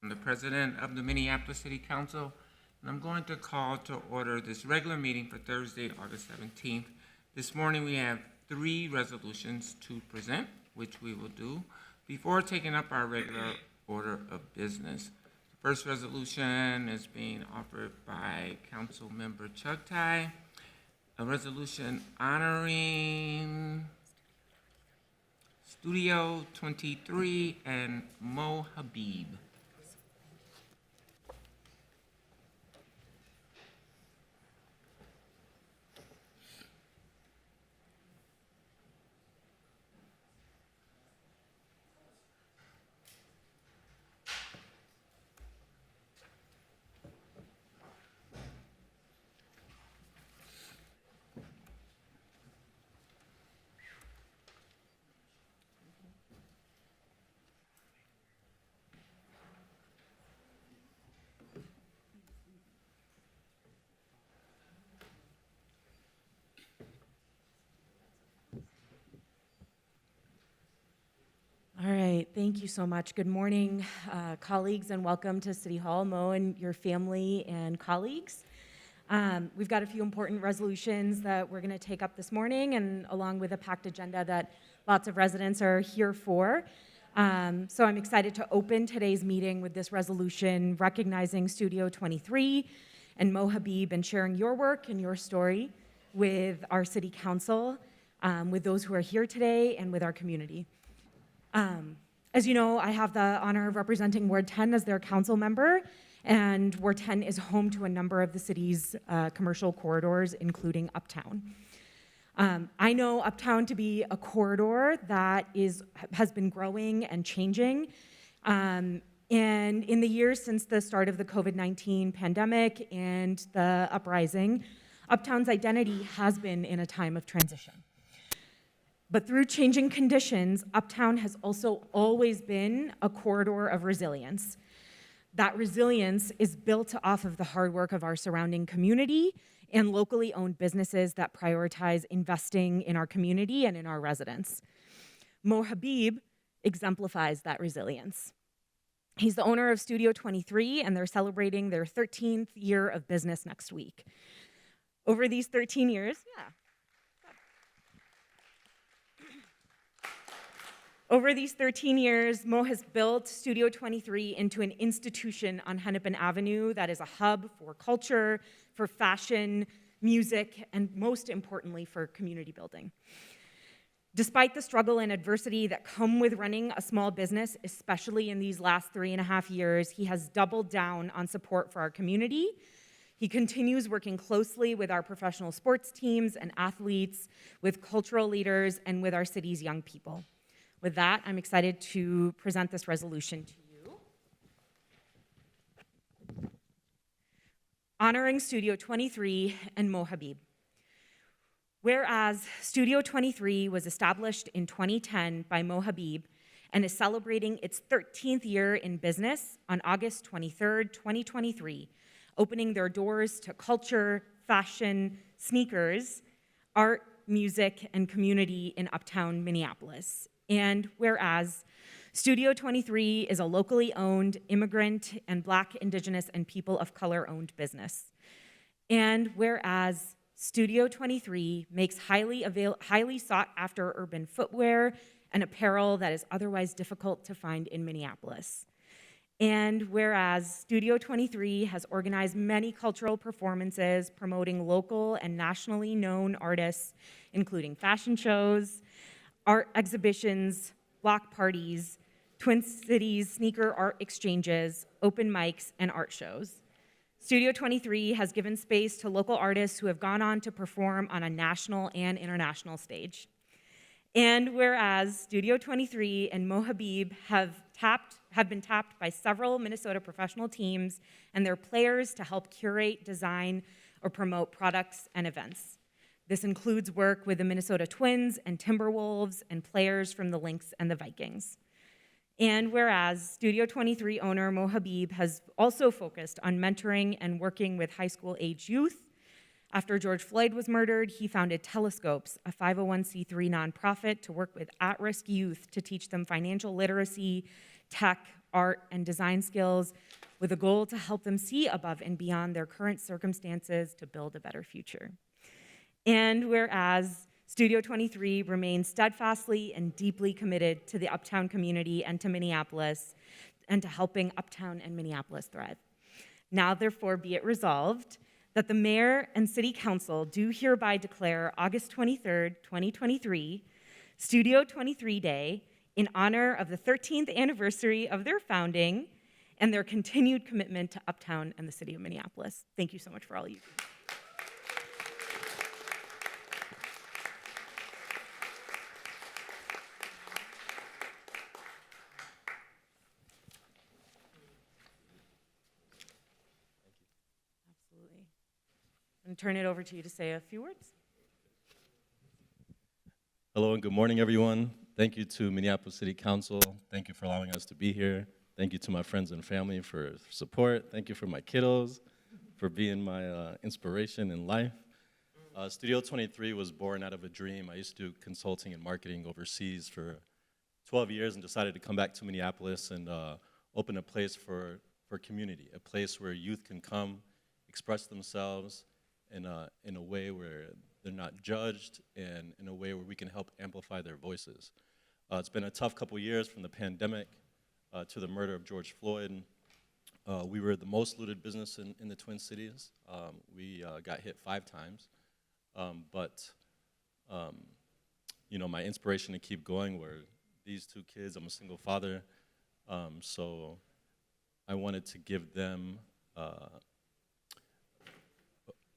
I'm the president of the Minneapolis City Council, and I'm going to call to order this regular meeting for Thursday, August 17th. This morning we have 3 resolutions to present, which we will do before taking up our regular order of business. The first resolution is being offered by Council Member Chugtai, a resolution honoring Studio 23 and Mo Habib. All right, thank you so much. Good morning, colleagues, and welcome to City Hall, Mo and your family and colleagues. We've got a few important resolutions that we're going to take up this morning, and along with a packed agenda that lots of residents are here for. So I'm excited to open today's meeting with this resolution recognizing Studio 23 and Mo Habib and sharing your work and your story with our City Council, with those who are here today, and with our community. As you know, I have the honor of representing Ward 10 as their council member, and Ward 10 is home to a number of the city's commercial corridors, including Uptown. I know Uptown to be a corridor that has been growing and changing, and in the years since the start of the COVID-19 pandemic and the uprising, Uptown's identity has been in a time of transition. But through changing conditions, Uptown has also always been a corridor of resilience. That resilience is built off of the hard work of our surrounding community and locally owned businesses that prioritize investing in our community and in our residents. Mo Habib exemplifies that resilience. He's the owner of Studio 23, and they're celebrating their 13th year of business next week. Over these 13 years, Over these 13 years, Mo has built Studio 23 into an institution on Hennepin Avenue that is a hub for culture, for fashion, music, and most importantly, for community building. Despite the struggle and adversity that come with running a small business, especially in these last 3.5 years, he has doubled down on support for our community. He continues working closely with our professional sports teams and athletes, with cultural leaders, and with our city's young people. With that, I'm excited to present this resolution to you. Honoring Studio 23 and Mo Habib. Whereas Studio 23 was established in 2010 by Mo Habib and is celebrating its 13th year in business on August 23rd, 2023, opening their doors to culture, fashion, sneakers, art, music, and community in Uptown Minneapolis. And whereas Studio 23 is a locally owned immigrant and Black, Indigenous, and people of color owned business. And whereas Studio 23 makes highly sought after urban footwear and apparel that is otherwise difficult to find in Minneapolis. And whereas Studio 23 has organized many cultural performances promoting local and nationally known artists, including fashion shows, art exhibitions, block parties, Twin Cities sneaker art exchanges, open mics, and art shows. Studio 23 has given space to local artists who have gone on to perform on a national and international stage. And whereas Studio 23 and Mo Habib have been tapped by several Minnesota professional teams and their players to help curate, design, or promote products and events. This includes work with the Minnesota Twins and Timberwolves and players from the Lynx and the Vikings. And whereas Studio 23 owner Mo Habib has also focused on mentoring and working with high school age youth. After George Floyd was murdered, he founded Telescopes, a 501c3 nonprofit to work with at-risk youth to teach them financial literacy, tech, art, and design skills with a goal to help them see above and beyond their current circumstances to build a better future. And whereas Studio 23 remains steadfastly and deeply committed to the Uptown community and to Minneapolis and to helping Uptown and Minneapolis thrive. Now, therefore, be it resolved that the Mayor and City Council do hereby declare August 23rd, 2023, Studio 23 Day in honor of the 13th anniversary of their founding and their continued commitment to Uptown and the City of Minneapolis. Thank you so much for all you do. Absolutely. I'm going to turn it over to you to say a few words. Hello and good morning, everyone. Thank you to Minneapolis City Council. Thank you for allowing us to be here. Thank you to my friends and family for support. Thank you for my kiddos, for being my inspiration in life. Studio 23 was born out of a dream. I used to do consulting and marketing overseas for 12 years and decided to come back to Minneapolis and open a place for community, a place where youth can come, express themselves in a way where they're not judged, and in a way where we can help amplify their voices. It's been a tough couple years, from the pandemic to the murder of George Floyd. We were the most looted business in the Twin Cities. We got hit 5 times. You know, my inspiration to keep going were these 2 kids. I'm a single father, so I wanted to give them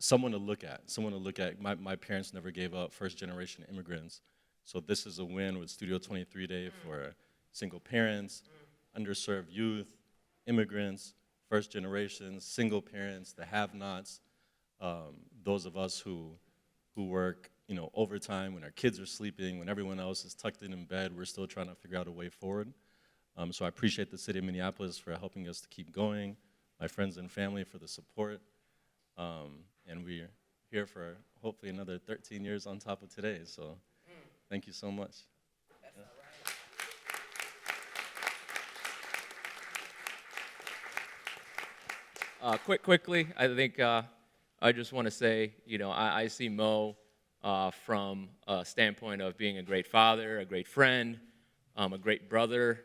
someone to look at. My parents never gave up, first-generation immigrants. So this is a win with Studio 23 Day for single parents, underserved youth, immigrants, first generations, single parents, the have-nots, those of us who work, you know, overtime when our kids are sleeping, when everyone else is tucked in bed, we're still trying to figure out a way forward. So I appreciate the city of Minneapolis for helping us to keep going, my friends and family for the support. And we're here for hopefully another 13 years on top of today. So thank you so much. That's all right. Quickly, I think I just want to say, you know, I see Mo from a standpoint of being a great father, a great friend, a great brother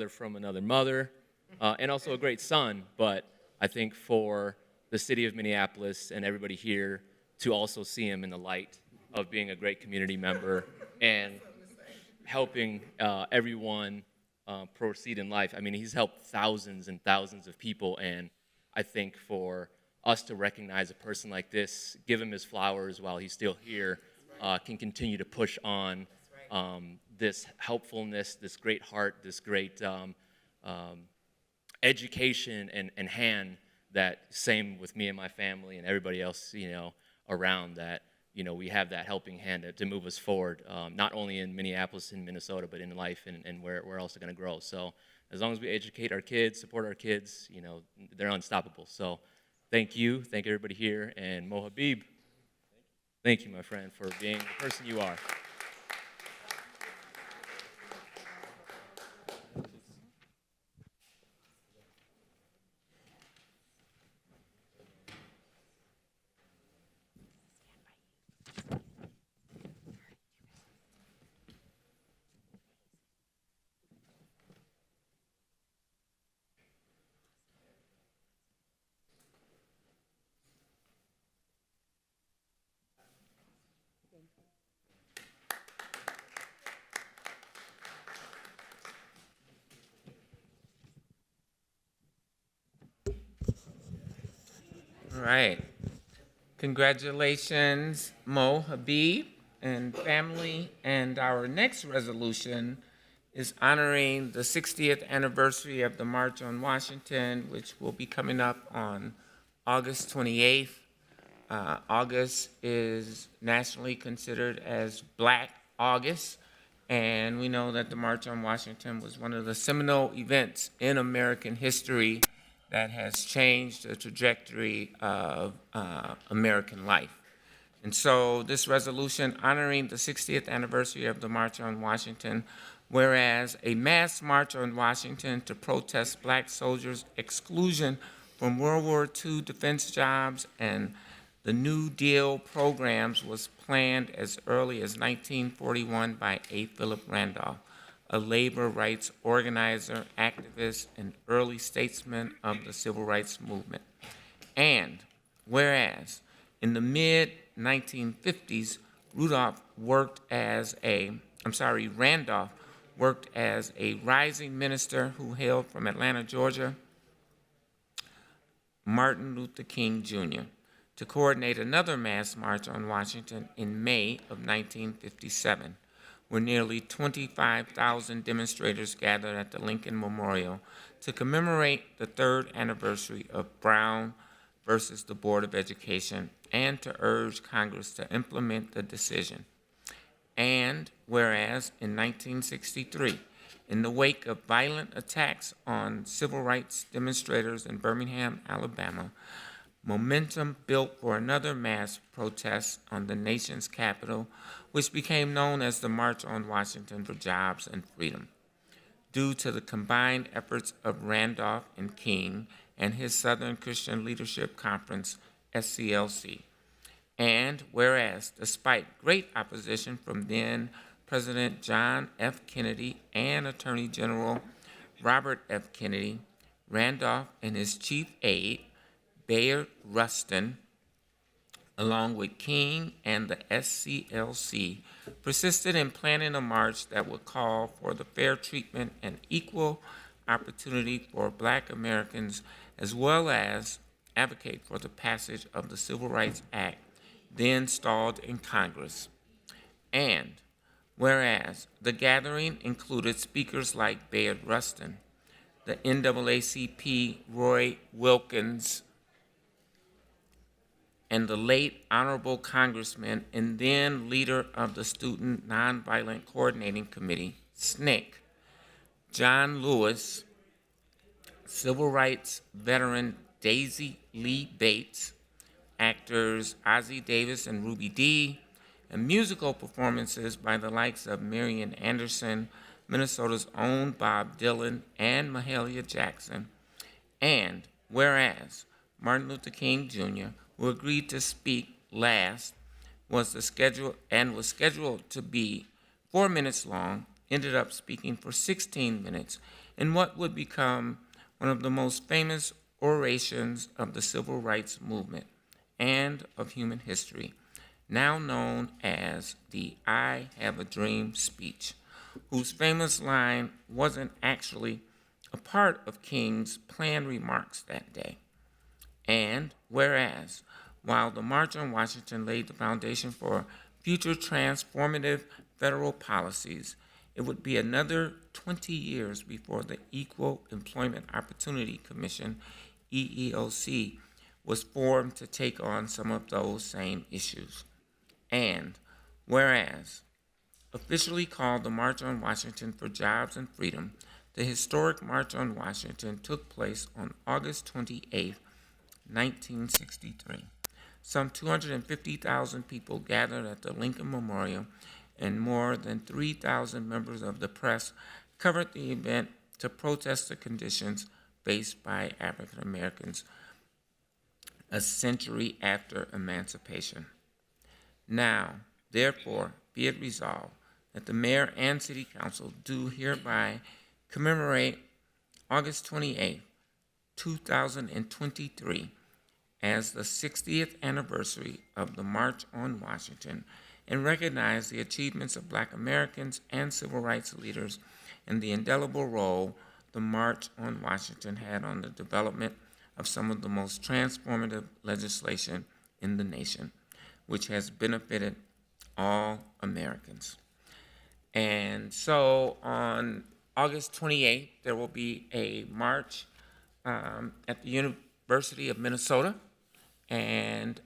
from another mother, and also a great son. But I think for the city of Minneapolis and everybody here to also see him in the light of being a great community member and helping everyone proceed in life. I mean, he's helped thousands and thousands of people, and I think for us to recognize a person like this, give him his flowers while he's still here, can continue to push on this helpfulness, this great heart, this great education and hand. That same with me and my family and everybody else, you know, around that, you know, we have that helping hand to move us forward, not only in Minneapolis and Minnesota, but in life and where else they're going to grow. So as long as we educate our kids, support our kids, you know, they're unstoppable. So thank you. Thank everybody here. And Mo Habib, thank you, my friend, for being the person you are. All right. Congratulations, Mo Habib and family. And our next resolution is honoring the 60th anniversary of the March on Washington, which will be coming up on August 28th. August is nationally considered as Black August, and we know that the March on Washington was one of the seminal events in American history that has changed the trajectory of American life. And so this resolution honoring the 60th anniversary of the March on Washington Whereas a mass march on Washington to protest black soldiers' exclusion from World War II defense jobs and the New Deal programs was planned as early as 1941 by A. Philip Randolph, a labor rights organizer, activist, and early statesman of the civil rights movement. And whereas in the mid-1950s, Randolph worked as a rising minister who hailed from Atlanta, Georgia, Martin Luther King Jr., to coordinate another mass march on Washington in May of 1957, where nearly 25,000 demonstrators gathered at the Lincoln Memorial to commemorate the third anniversary of Brown versus the Board of Education and to urge Congress to implement the decision. And whereas in 1963, in the wake of violent attacks on civil rights demonstrators in Birmingham, Alabama, momentum built for another mass protest on the nation's capital, which became known as the March on Washington for Jobs and Freedom, due to the combined efforts of Randolph and King and his Southern Christian Leadership Conference, SCLC. And whereas, despite great opposition from then President John F. Kennedy and Attorney General Robert F. Kennedy, Randolph and his chief aide, Bayard Rustin, along with King and the SCLC, persisted in planning a march that would call for the fair treatment and equal opportunity for Black Americans, as well as advocate for the passage of the Civil Rights Act, then stalled in Congress. And whereas the gathering included speakers like Bayard Rustin, the NAACP Roy Wilkins, and the late Honorable Congressman and then leader of the Student Nonviolent Coordinating Committee, SNCC, John Lewis, civil rights veteran Daisy Lee Bates, actors Ozzie Davis and Ruby Dee, and musical performances by the likes of Marian Anderson, Minnesota's own Bob Dylan, and Mahalia Jackson. And whereas Martin Luther King Jr., who agreed to speak last, was scheduled to be 4 minutes long, ended up speaking for 16 minutes in what would become one of the most famous orations of the civil rights movement and of human history, now known as the I Have a Dream speech, whose famous line wasn't actually a part of King's planned remarks that day. And whereas, while the March on Washington laid the foundation for future transformative federal policies, it would be another 20 years before the Equal Employment Opportunity Commission, EEOC, was formed to take on some of those same issues. And whereas, officially called the March on Washington for Jobs and Freedom, the historic March on Washington took place on August 28, 1963. Some 250,000 people gathered at the Lincoln Memorial, and more than 3,000 members of the press covered the event to protest the conditions faced by African Americans a century after emancipation. Now, therefore, be it resolved that the mayor and city council do hereby commemorate August 28, 2023, as the 60th anniversary of the March on Washington, and recognize the achievements of Black Americans and civil rights leaders and the indelible role the March on Washington had on the development of some of the most transformative legislation in the nation, which has benefited all Americans. And so on August 28th, there will be a march at the University of Minnesota, and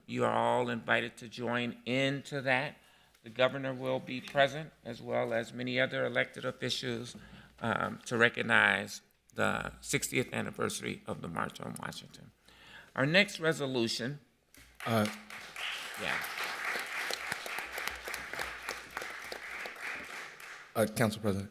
you are all invited to join into that. The governor will be present, as well as many other elected officials, to recognize the 60th anniversary of the March on Washington. Our next resolution, Council President,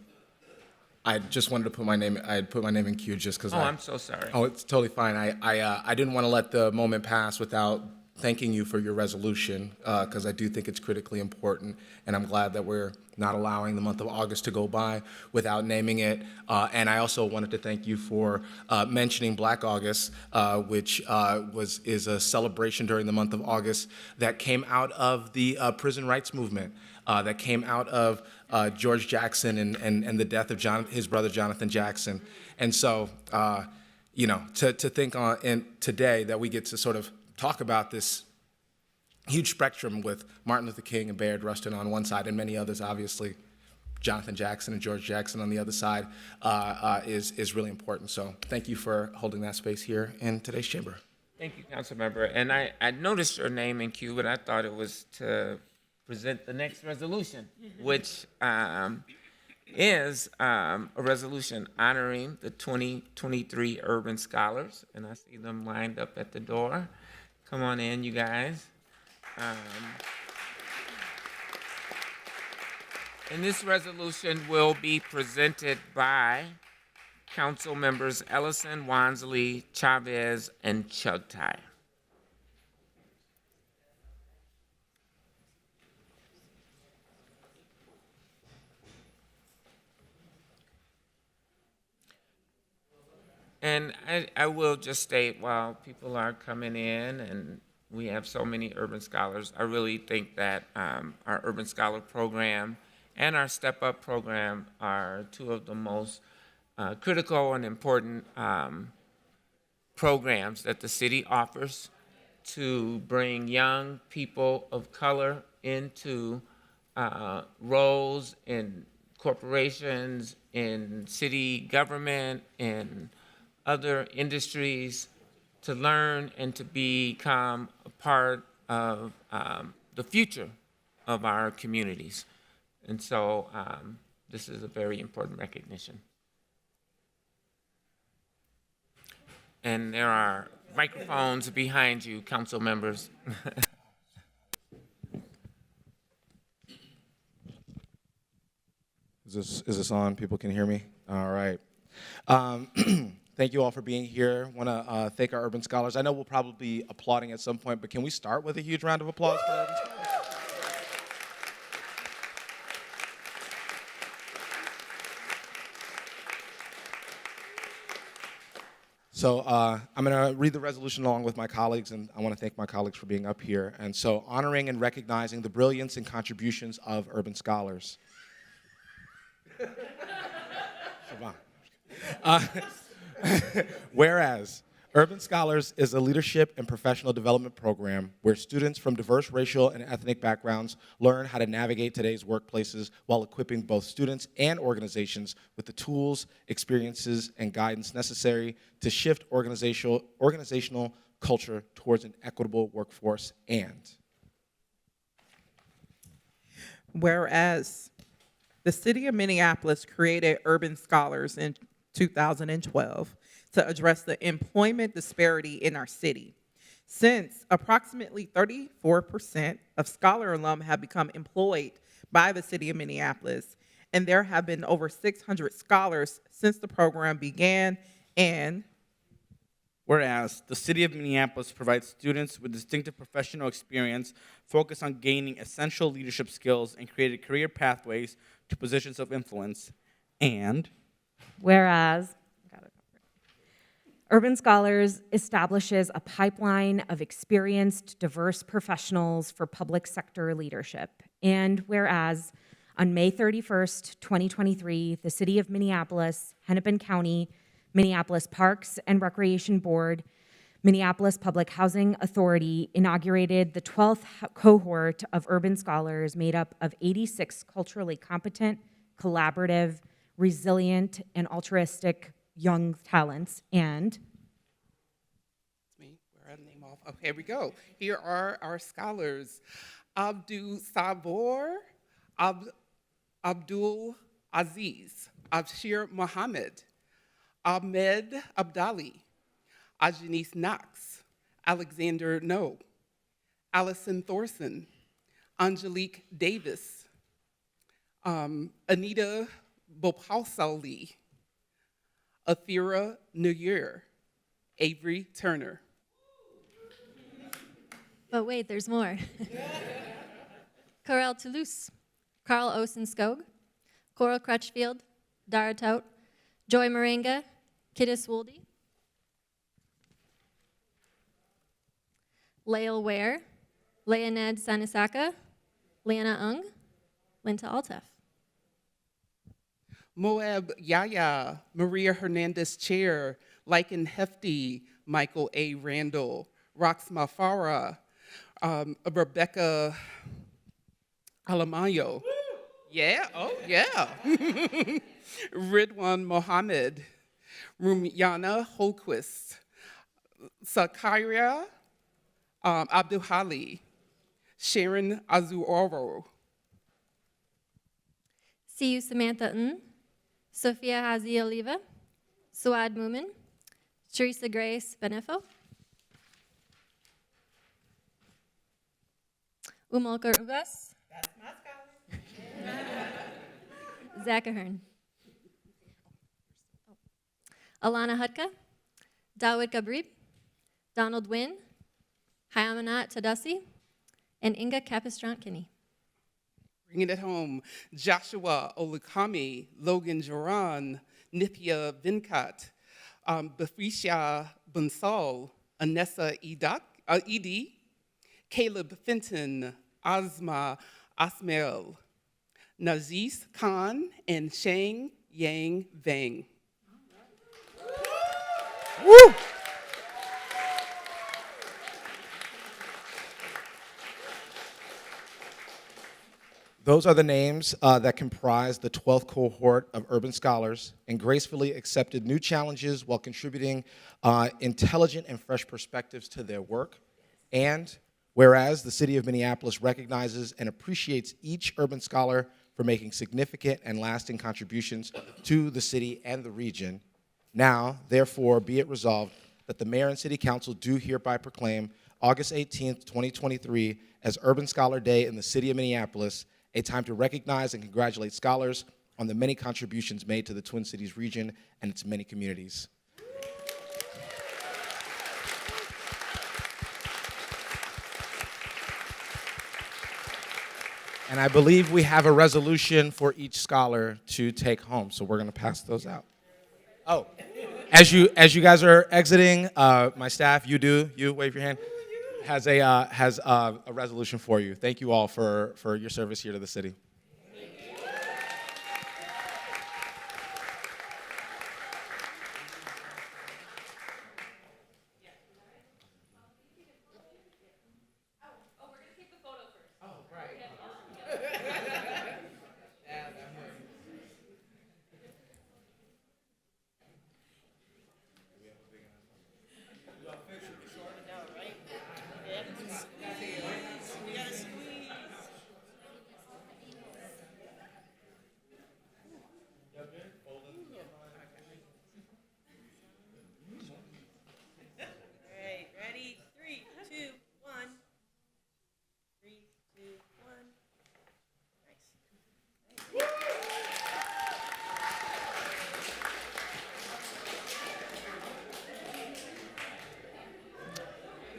I just wanted to put my name. I had put my name in queue just because. Oh, I'm so sorry. Oh, it's totally fine. I didn't want to let the moment pass without thanking you for your resolution because I do think it's critically important, and I'm glad that we're not allowing the month of August to go by without naming it. And I also wanted to thank you for mentioning Black August, which is a celebration during the month of August that came out of the prison rights movement, that came out of George Jackson and the death of his brother Jonathan Jackson. And so, to think on today that we get to sort of talk about this huge spectrum with Martin Luther King and Bayard Rustin on one side and many others, obviously, Jonathan Jackson and George Jackson on the other side, is really important. So thank you for holding that space here in today's chamber. Thank you, council member. And I noticed your name in queue, but I thought it was to present the next resolution, which is a resolution honoring the 2023 Urban Scholars. And I see them lined up at the door. Come on in, you guys. And this resolution will be presented by council members Ellison, Wansley, Chavez, and Chugtai. And I will just state, while people are coming in and we have so many urban scholars, I really think that our Urban Scholar program and our Step Up program are two of the most critical and important programs that the city offers to bring young people of color into roles in corporations, in city government, in other industries, to learn and to become a part of the future of our communities. And so this is a very important recognition. And there are microphones behind you, council members. Is this on? People can hear me? All right. Thank you all for being here. I want to thank our Urban Scholars. I know we'll probably be applauding at some point, but can we start with a huge round of applause for our Urban Scholars? So I'm going to read the resolution along with my colleagues, and I want to thank my colleagues for being up here. And so, honoring and recognizing the brilliance and contributions of Urban Scholars. Whereas Urban Scholars is a leadership and professional development program where students from diverse racial and ethnic backgrounds learn how to navigate today's workplaces while equipping both students and organizations with the tools, experiences, and guidance necessary to shift organizational culture towards an equitable workforce. And whereas the city of Minneapolis created Urban Scholars in 2012 to address the employment disparity in our city. Since approximately 34% of Scholar alum have become employed by the city of Minneapolis, and there have been over 600 scholars since the program began. And whereas the city of Minneapolis provides students with distinctive professional experience focused on gaining essential leadership skills and created career pathways to positions of influence. And whereas Urban Scholars establishes a pipeline of experienced, diverse professionals for public sector leadership. And whereas on May 31st, 2023, the City of Minneapolis, Hennepin County, Minneapolis Parks and Recreation Board, Minneapolis Public Housing Authority inaugurated the 12th cohort of Urban Scholars made up of 86 culturally competent, collaborative, resilient, and altruistic young talents. And where are the name off? Oh, here we go. Here are our scholars: Abdul Sabor, Abdul Aziz, Abshir Mohammed, Ahmed Abdali, Ajanice Knox, Alexander No, Allison Thorson, Angelique Davis, Anita Bopausali, Athira Nuyir, Avery Turner. But wait, there's more. Corel Toulouse, Carl Osenskog, Coral Crutchfield, Dara Tout, Joy Moringa, Kiddis Wooldy, Lael Ware, Leoned Sanisaka, Lana Ung, Linta Altef. Moab Yaya, Maria Hernandez Chair, Lycan Hefty, Michael A. Randall, Roxma Farah, Rebecca Alamayo. Yeah, oh yeah. Ridwan Mohammed, Rumyana Holquist, Sakaria Abduhali, Sharon Azuoro. See you, Samantha N, Sophia Hazi Oliva, Suad Moomin, Teresa Grace Benefo, Umolka Ubas. That's my scholar. Zach Ahern. Alana Hutka, Dawid Gabrib, Donald Wynn, Hayamanat Tadasi, and Inga Capistrant-Kinney. Bringing it home, Joshua Olukami, Logan Joran, Nithya Vinkat, Bafisha Bansal, Anessa Edi, Caleb Fenton, Asma Asmail, Naziz Khan, and Shang Yang Vang. Woo! Those are the names that comprise the 12th cohort of urban scholars and gracefully accepted new challenges while contributing intelligent and fresh perspectives to their work. And whereas the city of Minneapolis recognizes and appreciates each urban scholar for making significant and lasting contributions to the city and the region, now, therefore, be it resolved that the mayor and city council do hereby proclaim August 18th, 2023 as Urban Scholar Day in the city of Minneapolis, a time to recognize and congratulate scholars on the many contributions made to the Twin Cities region and its many communities. And I believe we have a resolution for each scholar to take home, so we're going to pass those out. Oh, as you guys are exiting, my staff, you wave your hand, has a resolution for you. Thank you all for your service here to the city.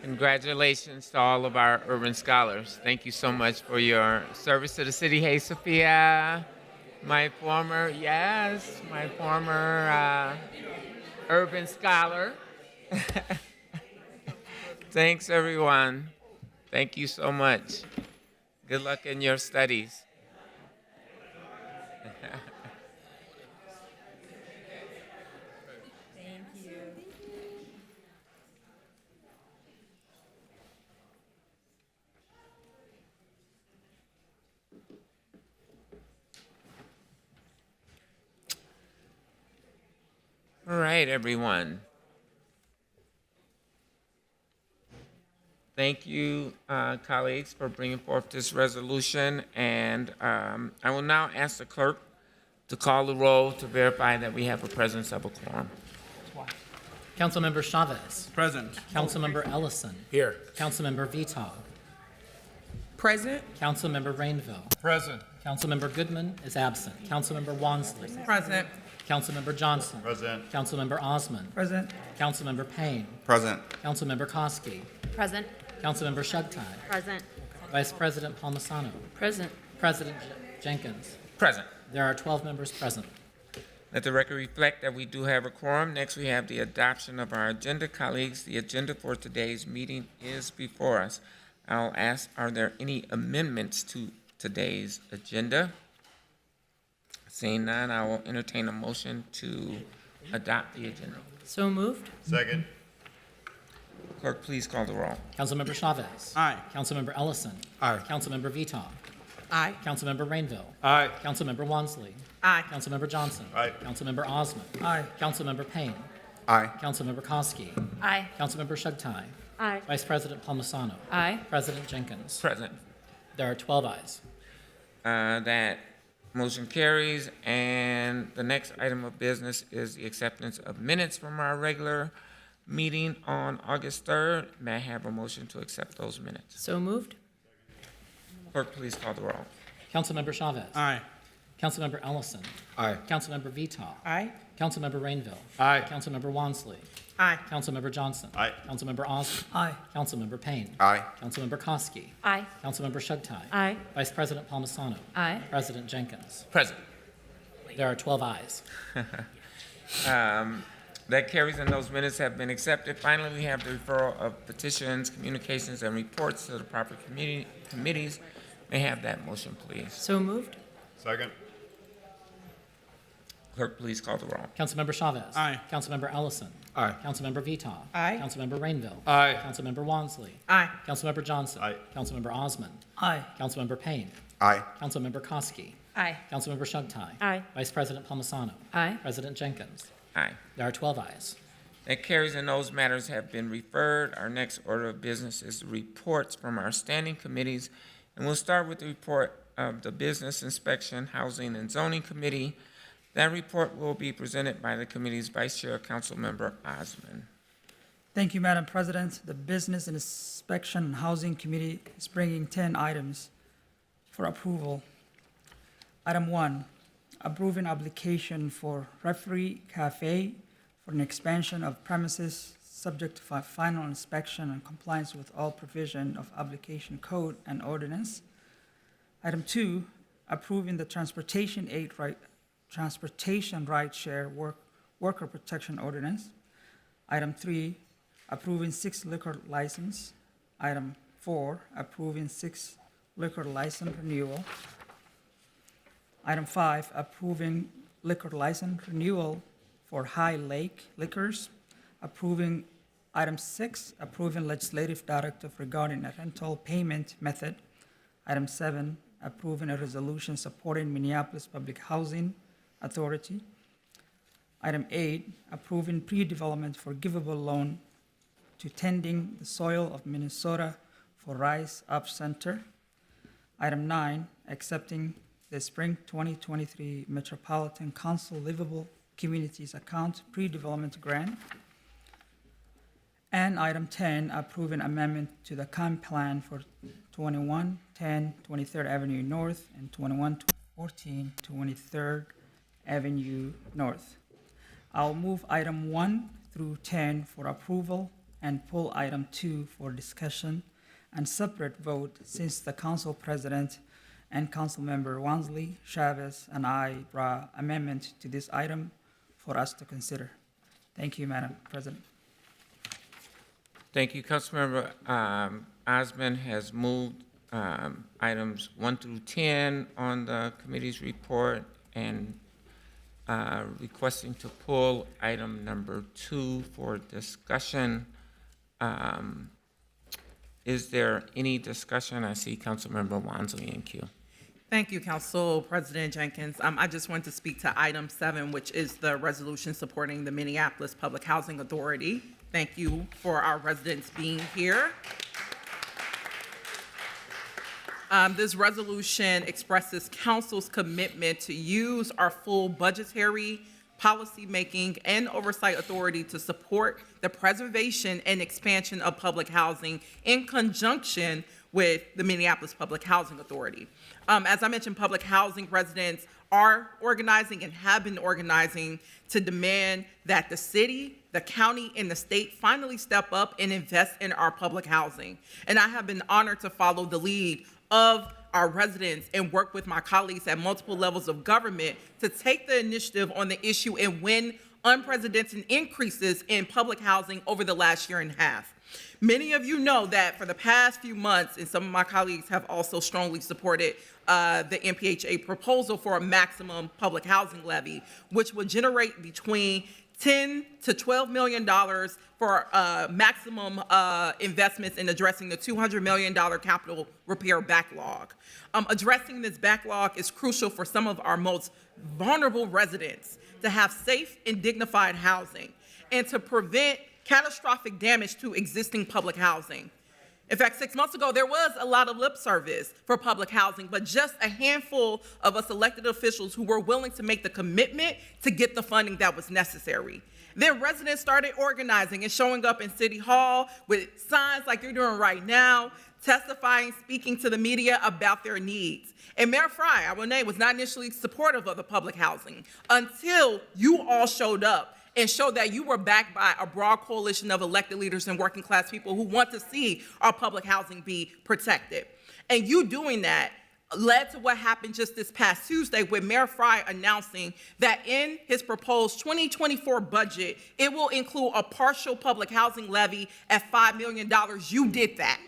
Congratulations to all of our urban scholars. Thank you so much for your service to the city. Hey, Sophia, my former urban scholar. Thanks, everyone. Thank you so much. Good luck in your studies. All right, everyone. Thank you, colleagues, for bringing forth this resolution. And I will now ask the clerk to call the roll to verify that we have a presence of a quorum. Councilmember Chavez. Present. Councilmember Ellison. Here. Councilmember Vitog. Present. Councilmember Rainville. Present. Councilmember Goodman is absent. Councilmember Wansley. Present. Councilmember Johnson. Present. Councilmember Osman. Present. Councilmember Payne. Present. Councilmember Koski. Present. Councilmember Shugtai. Present. Vice President Palmisano. Present. President Jenkins. Present. There are 12 members present. Let the record reflect that we do have a quorum. Next, we have the adoption of our agenda. Colleagues, the agenda for today's meeting is before us. I'll ask, are there any amendments to today's agenda? Seeing none, I will entertain a motion to adopt the agenda. So moved. Second. Clerk, please call the roll. Councilmember Chavez. Aye. Councilmember Ellison. Aye. Councilmember Vitaw. Aye. Councilmember Rainville. Aye. Councilmember Wansley. Aye. Councilmember Johnson. Aye. Councilmember Osman. Aye. Councilmember Payne. Aye. Councilmember Koski. Aye. Councilmember Shugtai. Aye. Vice President Palmisano. Aye. President Jenkins. Present. There are 12 ayes. That motion carries, and the next item of business is the acceptance of minutes from our regular meeting on August 3rd. May I have a motion to accept those minutes? So moved. Clerk, please call the roll. Councilmember Chavez. Aye. Councilmember Ellison. Aye. Councilmember Vitaw. Aye. Councilmember Rainville. Aye. Councilmember Wansley. Aye. Councilmember Johnson. Aye. Councilmember Osman. Aye. Councilmember Payne. Aye. Councilmember Koski. Aye. Councilmember Shugtai. Aye. Vice President Palmisano. Aye. President Jenkins. Present. There are 12 ayes. That carries, and those minutes have been accepted. Finally, we have the referral of petitions, communications, and reports to the proper committees. May I have that motion, please? So moved. Second. Clerk, please call the roll. Councilmember Chavez. Aye. Councilmember Ellison. Aye. Councilmember Vitaw. Aye. Councilmember Rainville. Aye. Councilmember Wansley. Aye. Councilmember Johnson. Aye. Councilmember Osman. Aye. Councilmember Payne. Aye. Councilmember Koski. Aye. Councilmember Shugtai. Aye. Vice President Palmisano. Aye. President Jenkins. Aye. There are 12 ayes. That carries, and those matters have been referred. Our next order of business is the reports from our standing committees, and we'll start with the report of the Business Inspection, Housing, and Zoning Committee. That report will be presented by the committee's Vice Chair, Councilmember Osman. Thank you, Madam President. The Business Inspection and Housing Committee is bringing 10 items for approval. Item 1, approving application for Referee Cafe for an expansion of premises subject to final inspection and compliance with all provision of application code and ordinance. Item 2, approving the transportation rideshare worker protection ordinance. Item 3, approving 6 liquor license. Item 4, approving 6 liquor license renewal. Item 5, approving liquor license renewal for High Lake Liquors. Approving item 6, approving legislative directive regarding a rental payment method. Item 7, approving a resolution supporting Minneapolis Public Housing Authority. Item 8, approving pre-development for givable loan to Tending the Soil of Minnesota for Rise Up Center. Item 9, accepting the Spring 2023 Metropolitan Council Livable Communities Account Pre-Development Grant. And item 10, approving amendment to the comp plan for 2110 23rd Avenue North and 2114 23rd Avenue North. I'll move item 1 through 10 for approval and pull item 2 for discussion and separate vote, since the council president and Councilmember Wansley, Chavez, and I brought amendment to this item for us to consider. Thank you, Madam President. Thank you. Councilmember Osman has moved items 1 through 10 on the committee's report and requesting to pull item number 2 for discussion. Is there any discussion? I see Councilmember Wansley in queue. Thank you, Council President Jenkins. I just want to speak to item 7, which is the resolution supporting the Minneapolis Public Housing Authority. Thank you for our residents being here. This resolution expresses council's commitment to use our full budgetary policymaking, and oversight authority to support the preservation and expansion of public housing in conjunction with the Minneapolis Public Housing Authority. As I mentioned, public housing residents are organizing and have been organizing to demand that the city, the county, and the state finally step up and invest in our public housing. And I have been honored to follow the lead of our residents and work with my colleagues at multiple levels of government to take the initiative on the issue and win unprecedented increases in public housing over the last year and a half. Many of you know that for the past few months, and some of my colleagues have also strongly supported the MPHA proposal for a maximum public housing levy, which would generate between $10 to $12 million for maximum investments in addressing the $200 million capital repair backlog. Addressing this backlog is crucial for some of our most vulnerable residents to have safe and dignified housing and to prevent catastrophic damage to existing public housing. In fact, 6 months ago, there was a lot of lip service for public housing, but just a handful of us elected officials who were willing to make the commitment to get the funding that was necessary. Then residents started organizing and showing up in City Hall with signs like you're doing right now, testifying, speaking to the media about their needs. And Mayor Frye, I will name, was not initially supportive of the public housing until you all showed up and showed that you were backed by a broad coalition of elected leaders and working class people who want to see our public housing be protected. And you doing that led to what happened just this past Tuesday with Mayor Frye announcing that in his proposed 2024 budget, it will include a partial public housing levy at $5 million. You did that.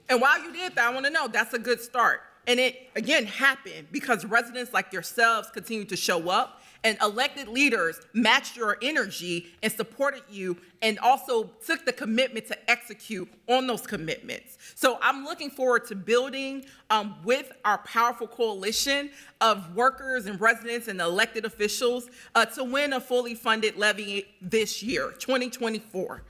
And while you did that, I want to know that's a good start. And it, again, happened because residents like yourselves continue to show up and elected leaders matched your energy and supported you and also took the commitment to execute on those commitments. So I'm looking forward to building with our powerful coalition of workers and residents and elected officials to win a fully funded levy this year, 2024.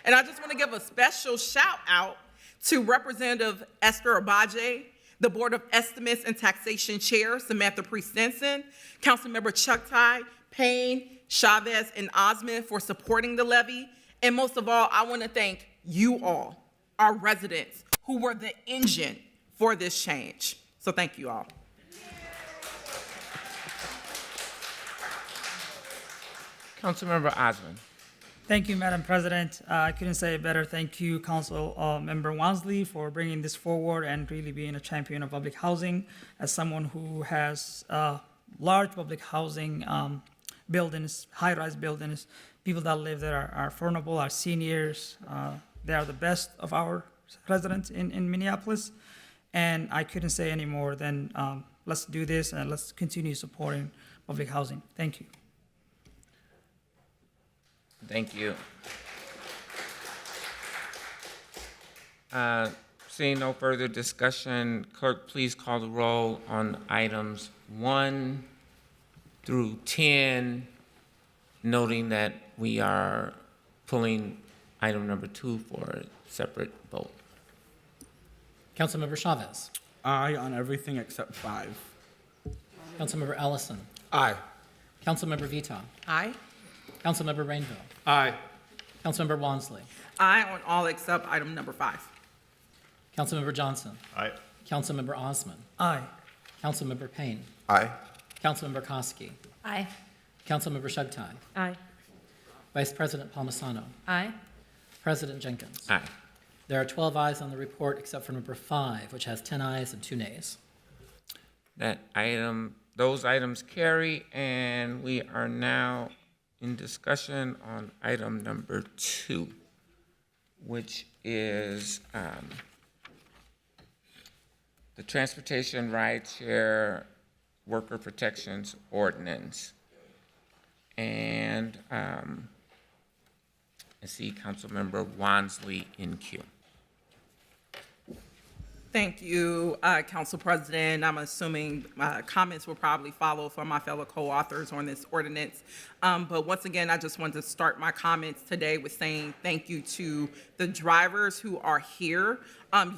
And I just want to give a special shout out to Representative Esther Abaje, the Board of Estimates and Taxation Chair, Samantha Priest-Stinson, Councilmember Chuck Ty, Payne, Chavez, and Osmond for supporting the levy. And most of all, I want to thank you all, our residents, who were the engine for this change. So thank you all. Councilmember Osmond. Thank you, Madam President. I couldn't say it better. Thank you, Council Member Wansley, for bringing this forward and really being a champion of public housing. As someone who has large public housing buildings, high-rise buildings, people that live there are vulnerable, are seniors. They are the best of our residents in Minneapolis. And I couldn't say any more than let's do this and let's continue supporting public housing. Thank you. Thank you. Seeing no further discussion, clerk, please call the roll on items 1 through 10, noting that we are pulling item number 2 for a separate vote. Councilmember Chavez. Aye on everything except 5. Councilmember Ellison. Aye. Councilmember Vita. Aye. Councilmember Rainville. Aye. Councilmember Wansley. Aye on all except item number 5. Councilmember Johnson. Aye. Councilmember Osmond. Aye. Councilmember Payne. Aye. Councilmember Koski. Aye. Councilmember Shugtai. Aye. Vice President Palmisano. Aye. President Jenkins. Aye. There are 12 ayes on the report except for number 5, which has 10 ayes and 2 nays. Those items carry, and we are now in discussion on item number 2, which is the Transportation Rideshare Worker Protections Ordinance. And I see Councilmember Wansley in queue. Thank you, Council President. I'm assuming comments will probably follow from my fellow co-authors on this ordinance. But once again, I just want to start my comments today with saying thank you to the drivers who are here.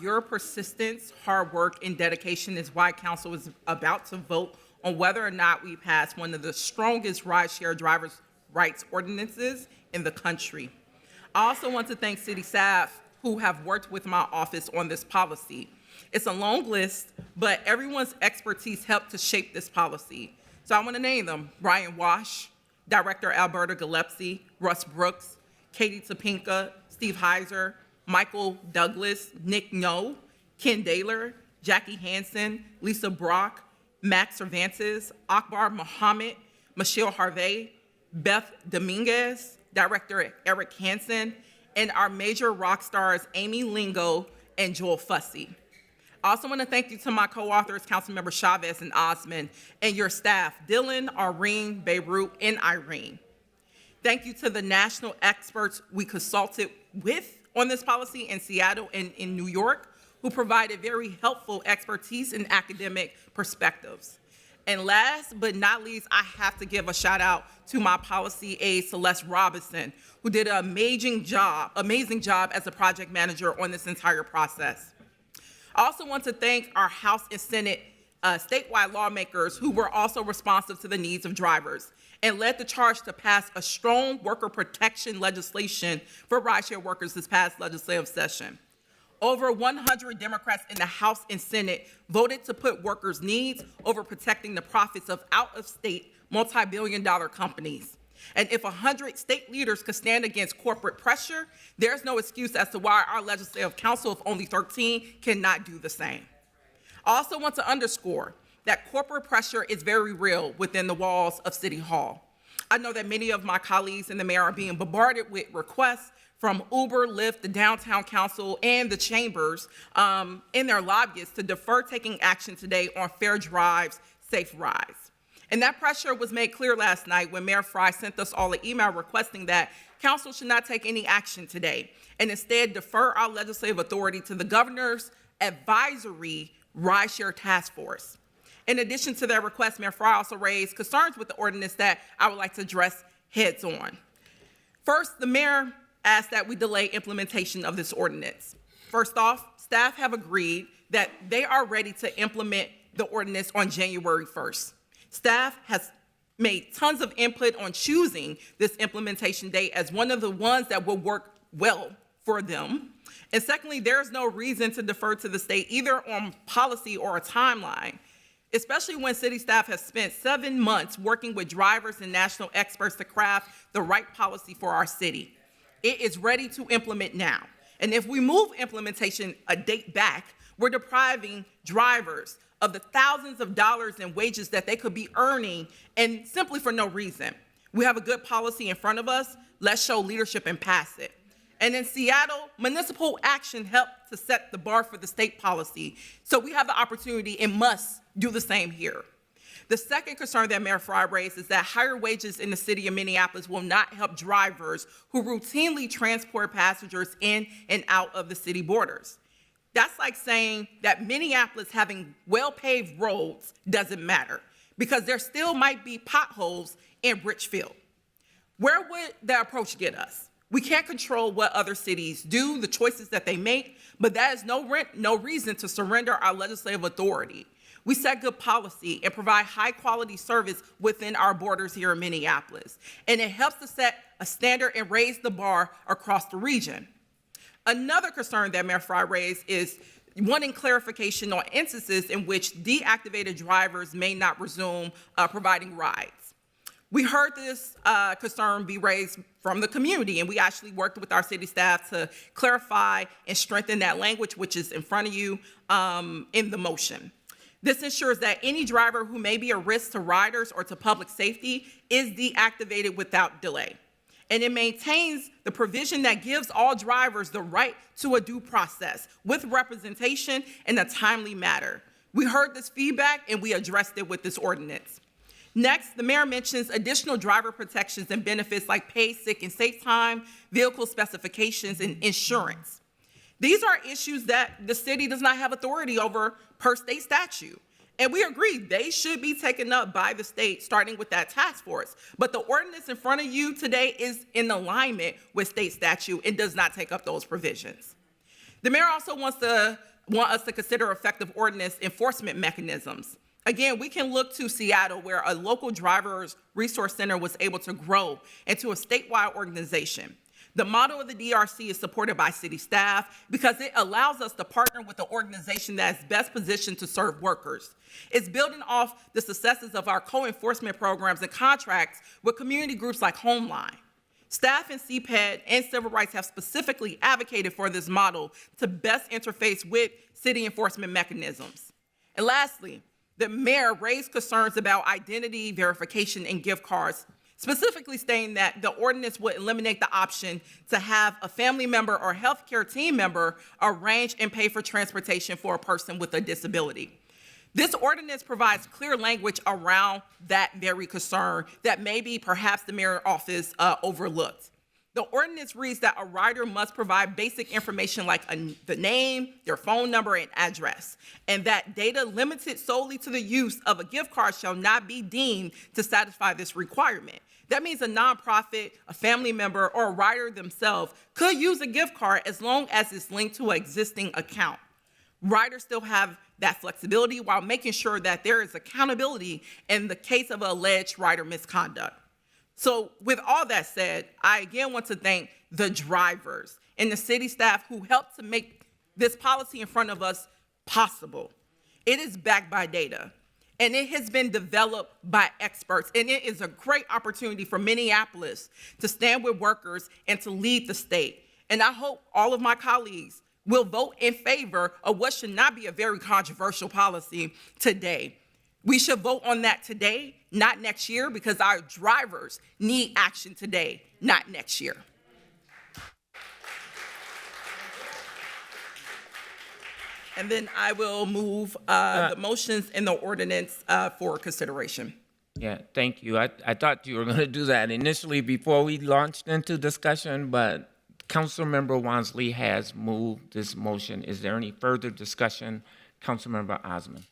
Your persistence, hard work, and dedication is why Council is about to vote on whether or not we pass one of the strongest rideshare drivers' rights ordinances in the country. I also want to thank city staff who have worked with my office on this policy. It's a long list, but everyone's expertise helped to shape this policy. So I want to name them: Brian Wash, Director Alberta Gillespie, Russ Brooks, Katie Topinka, Steve Heiser, Michael Douglas, Nick No, Ken Daler, Jackie Hansen, Lisa Brock, Max Cervantes, Akbar Mohammed, Michelle Harvey, Beth Dominguez, Director Eric Hansen, and our major rock stars Amy Lingo and Joel Fussy. I also want to thank you to my co-authors, Councilmember Chavez and Osmond, and your staff, Dylan, Irene, Beirut, and Irene. Thank you to the national experts we consulted with on this policy in Seattle and in New York, who provided very helpful expertise and academic perspectives. And last but not least, I have to give a shout out to my policy aide, Celeste Robinson, who did an amazing job as a project manager on this entire process. I also want to thank our House and Senate statewide lawmakers who were also responsive to the needs of drivers and led the charge to pass a strong worker protection legislation for rideshare workers this past legislative session. Over 100 Democrats in the House and Senate voted to put workers' needs over protecting the profits of out-of-state multi-billion-dollar companies. And if 100 state leaders could stand against corporate pressure, there's no excuse as to why our legislative council of only 13 cannot do the same. I also want to underscore that corporate pressure is very real within the walls of City Hall. I know that many of my colleagues and the mayor are being bombarded with requests from Uber, Lyft, the Downtown Council, and the chambers and their lobbyists to defer taking action today on fair drives, safe rides. And that pressure was made clear last night when Mayor Fry sent us all an email requesting that council should not take any action today and instead defer our legislative authority to the governor's advisory rideshare task force. In addition to that request, Mayor Fry also raised concerns with the ordinance that I would like to address heads on. First, the mayor asked that we delay implementation of this ordinance. First off, staff have agreed that they are ready to implement the ordinance on January 1st. Staff has made tons of input on choosing this implementation date as one of the ones that will work well for them. And secondly, there is no reason to defer to the state either on policy or a timeline, especially when city staff has spent 7 months working with drivers and national experts to craft the right policy for our city. It is ready to implement now. And if we move implementation a date back, we're depriving drivers of the thousands of dollars in wages that they could be earning, and simply for no reason. We have a good policy in front of us. Let's show leadership and pass it. And in Seattle, municipal action helped to set the bar for the state policy. So we have the opportunity and must do the same here. The second concern that Mayor Fry raised is that higher wages in the city of Minneapolis will not help drivers who routinely transport passengers in and out of the city borders. That's like saying that Minneapolis having well-paved roads doesn't matter because there still might be potholes in Richfield. Where would that approach get us? We can't control what other cities do, the choices that they make, but that is no reason to surrender our legislative authority. We set good policy and provide high-quality service within our borders here in Minneapolis, and it helps to set a standard and raise the bar across the region. Another concern that Mayor Fry raised is wanting clarification on instances in which deactivated drivers may not resume providing rides. We heard this concern be raised from the community, and we actually worked with our city staff to clarify and strengthen that language, which is in front of you in the motion. This ensures that any driver who may be a risk to riders or to public safety is deactivated without delay. And it maintains the provision that gives all drivers the right to a due process with representation in a timely manner. We heard this feedback and we addressed it with this ordinance. Next, the mayor mentions additional driver protections and benefits like paid sick and safe time, vehicle specifications, and insurance. These are issues that the city does not have authority over per state statute. And we agree they should be taken up by the state, starting with that task force. But the ordinance in front of you today is in alignment with state statute and does not take up those provisions. The mayor also want us to consider effective ordinance enforcement mechanisms. Again, we can look to Seattle, where a local driver's resource center was able to grow into a statewide organization. The model of the DRC is supported by city staff because it allows us to partner with the organization that is best positioned to serve workers. It's building off the successes of our co-enforcement programs and contracts with community groups like Homeline. Staff in CPED and civil rights have specifically advocated for this model to best interface with city enforcement mechanisms. And lastly, the mayor raised concerns about identity verification and gift cards, specifically stating that the ordinance would eliminate the option to have a family member or healthcare team member arrange and pay for transportation for a person with a disability. This ordinance provides clear language around that very concern that maybe perhaps the mayor's office overlooked. The ordinance reads that a rider must provide basic information like the name, their phone number, and address, and that data limited solely to the use of a gift card shall not be deemed to satisfy this requirement. That means a nonprofit, a family member, or a rider themselves could use a gift card as long as it's linked to an existing account. Riders still have that flexibility while making sure that there is accountability in the case of alleged rider misconduct. So with all that said, I again want to thank the drivers and the city staff who helped to make this policy in front of us possible. It is backed by data, and it has been developed by experts, and it is a great opportunity for Minneapolis to stand with workers and to lead the state. And I hope all of my colleagues will vote in favor of what should not be a very controversial policy today. We should vote on that today, not next year, because our drivers need action today, not next year. And then I will move the motions and the ordinance for consideration. Yeah, thank you. I thought you were going to do that initially before we launched into discussion, but Councilmember Wansley has moved this motion. Is there any further discussion? Councilmember Osmond.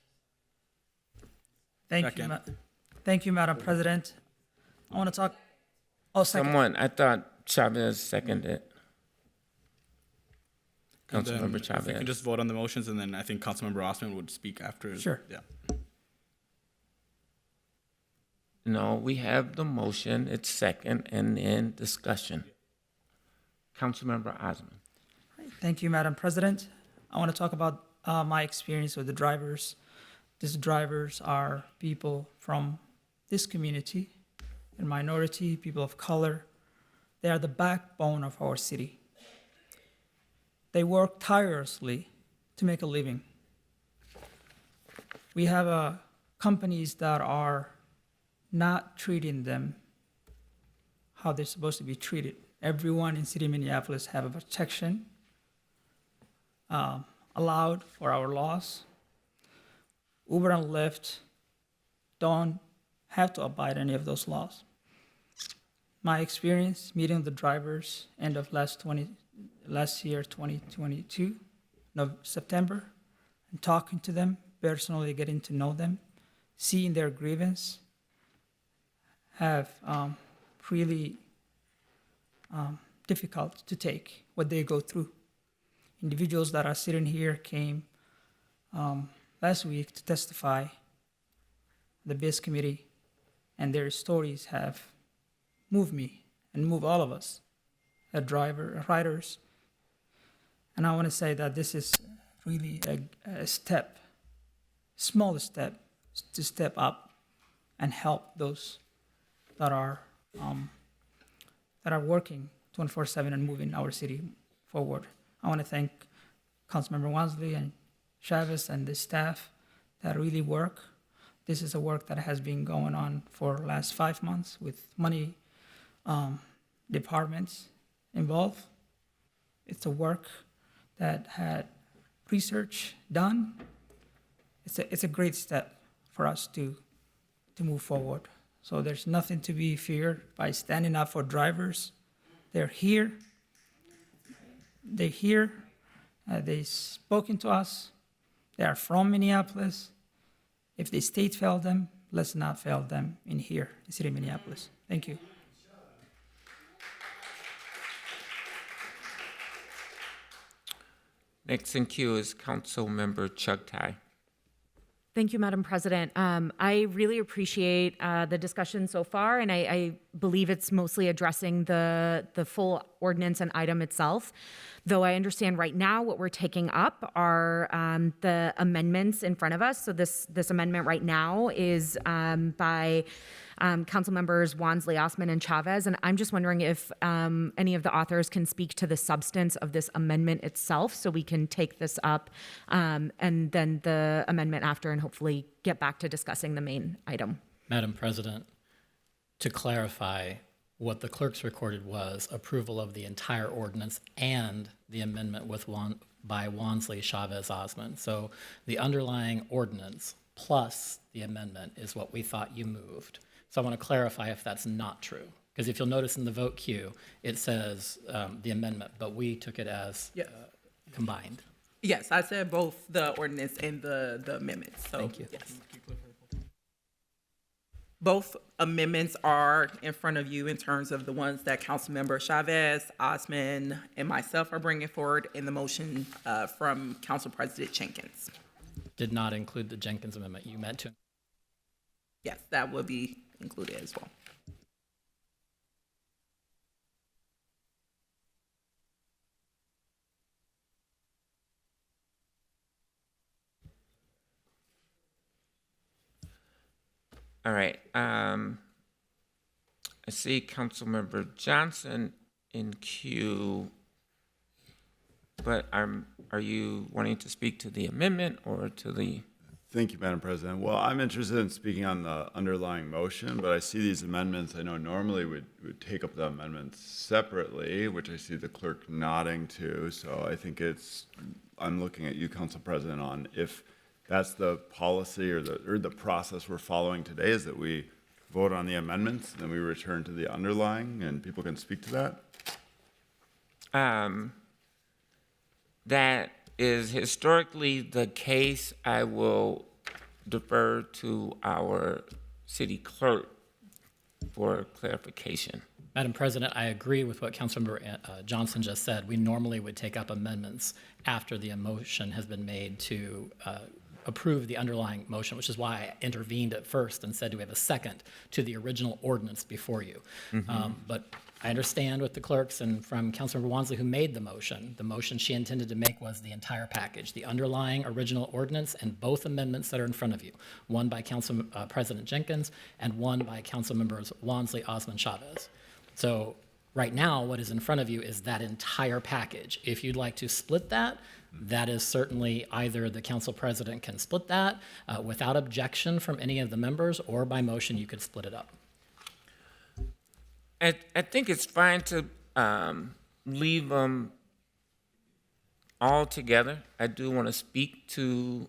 Thank you, Madam President. I want to talk. Oh, second. Someone, I thought Chavez seconded. And then Councilmember if Chavez. we can just vote on the motions, and then I think Councilmember Osman would speak after. Sure. Yeah. No, we have the motion, it's second, and then discussion. Councilmember Osmond. Thank you, Madam President. I want to talk about my experience with the drivers. These drivers are people from this community, and minority, people of color. They are the backbone of our city. They work tirelessly to make a living. We have companies that are not treating them how they're supposed to be treated. Everyone in City of Minneapolis have a protection allowed for our laws. Uber and Lyft don't have to abide any of those laws. My experience meeting the drivers end of last year, 2022, September, and talking to them, personally getting to know them, seeing their grievance, have really difficult to take what they go through. Individuals that are sitting here came last week to testify the BIS committee, and their stories have moved me and moved all of us, riders. And I want to say that this is really a step, small step, to step up and help those that are working 24/7 and moving our city forward. I want to thank Councilmember Wansley and Chavez and the staff that really work. This is a work that has been going on for the last 5 months with many departments involved. It's a work that had research done. It's a great step for us to move forward. So there's nothing to be feared by standing up for drivers. They're here. They're here, They spoken to us. They are from Minneapolis. If the state failed them, let's not fail them in here, the city of Minneapolis. Thank you. Next in queue is Councilmember Chugtai. Thank you, Madam President. I really appreciate the discussion so far, and I believe it's mostly addressing the full ordinance and item itself. Though I understand right now what we're taking up are the amendments in front of us. So this amendment right now is by Council members Wansley, Osman, and Chavez. And I'm just wondering if any of the authors can speak to the substance of this amendment itself, so we can take this up and then the amendment after, and hopefully get back to discussing the main item. Madam President, to clarify, what the clerk's recorded was approval of the entire ordinance and the amendment by Wansley, Chavez, Osman. So the underlying ordinance plus the amendment is what we thought you moved. So I want to clarify if that's not true. Because if you'll notice in the vote queue, it says the amendment, but we took it as combined. Yes, I said both the ordinance and the amendments. So, Thank you. Yes. Both amendments are in front of you in terms of the ones that Councilmember Chavez, Osman, and myself are bringing forward in the motion from Council President Jenkins. Did not include the Jenkins amendment. You meant to. Yes, that will be included as well. All right. I see Councilmember Johnson in queue, but are you wanting to speak to the amendment or to the? Thank you, Madam President. Well, I'm interested in speaking on the underlying motion, but I see these amendments. I know normally we'd take up the amendments separately, which I see the clerk nodding to. So I think I'm looking at you, Council President, on if that's the policy or the process we're following today, is that we vote on the amendments, then we return to the underlying, and people can speak to that? That is historically the case. I will defer to our city clerk for clarification. Madam President, I agree with what Councilmember Johnson just said. We normally would take up amendments after the motion has been made to approve the underlying motion, which is why I intervened at first and said, do we have a second to the original ordinance before you? But I understand with the clerks and from Councilmember Wansley, who made the motion she intended to make was the entire package, the underlying original ordinance and both amendments that are in front of you, one by Council President Jenkins and one by Council members Wansley, Osman, Chavez. So right now, what is in front of you is that entire package. If you'd like to split that, that is certainly either the council president can split that without objection from any of the members, or by motion you could split it up. I think it's fine to leave them all together. I do want to speak to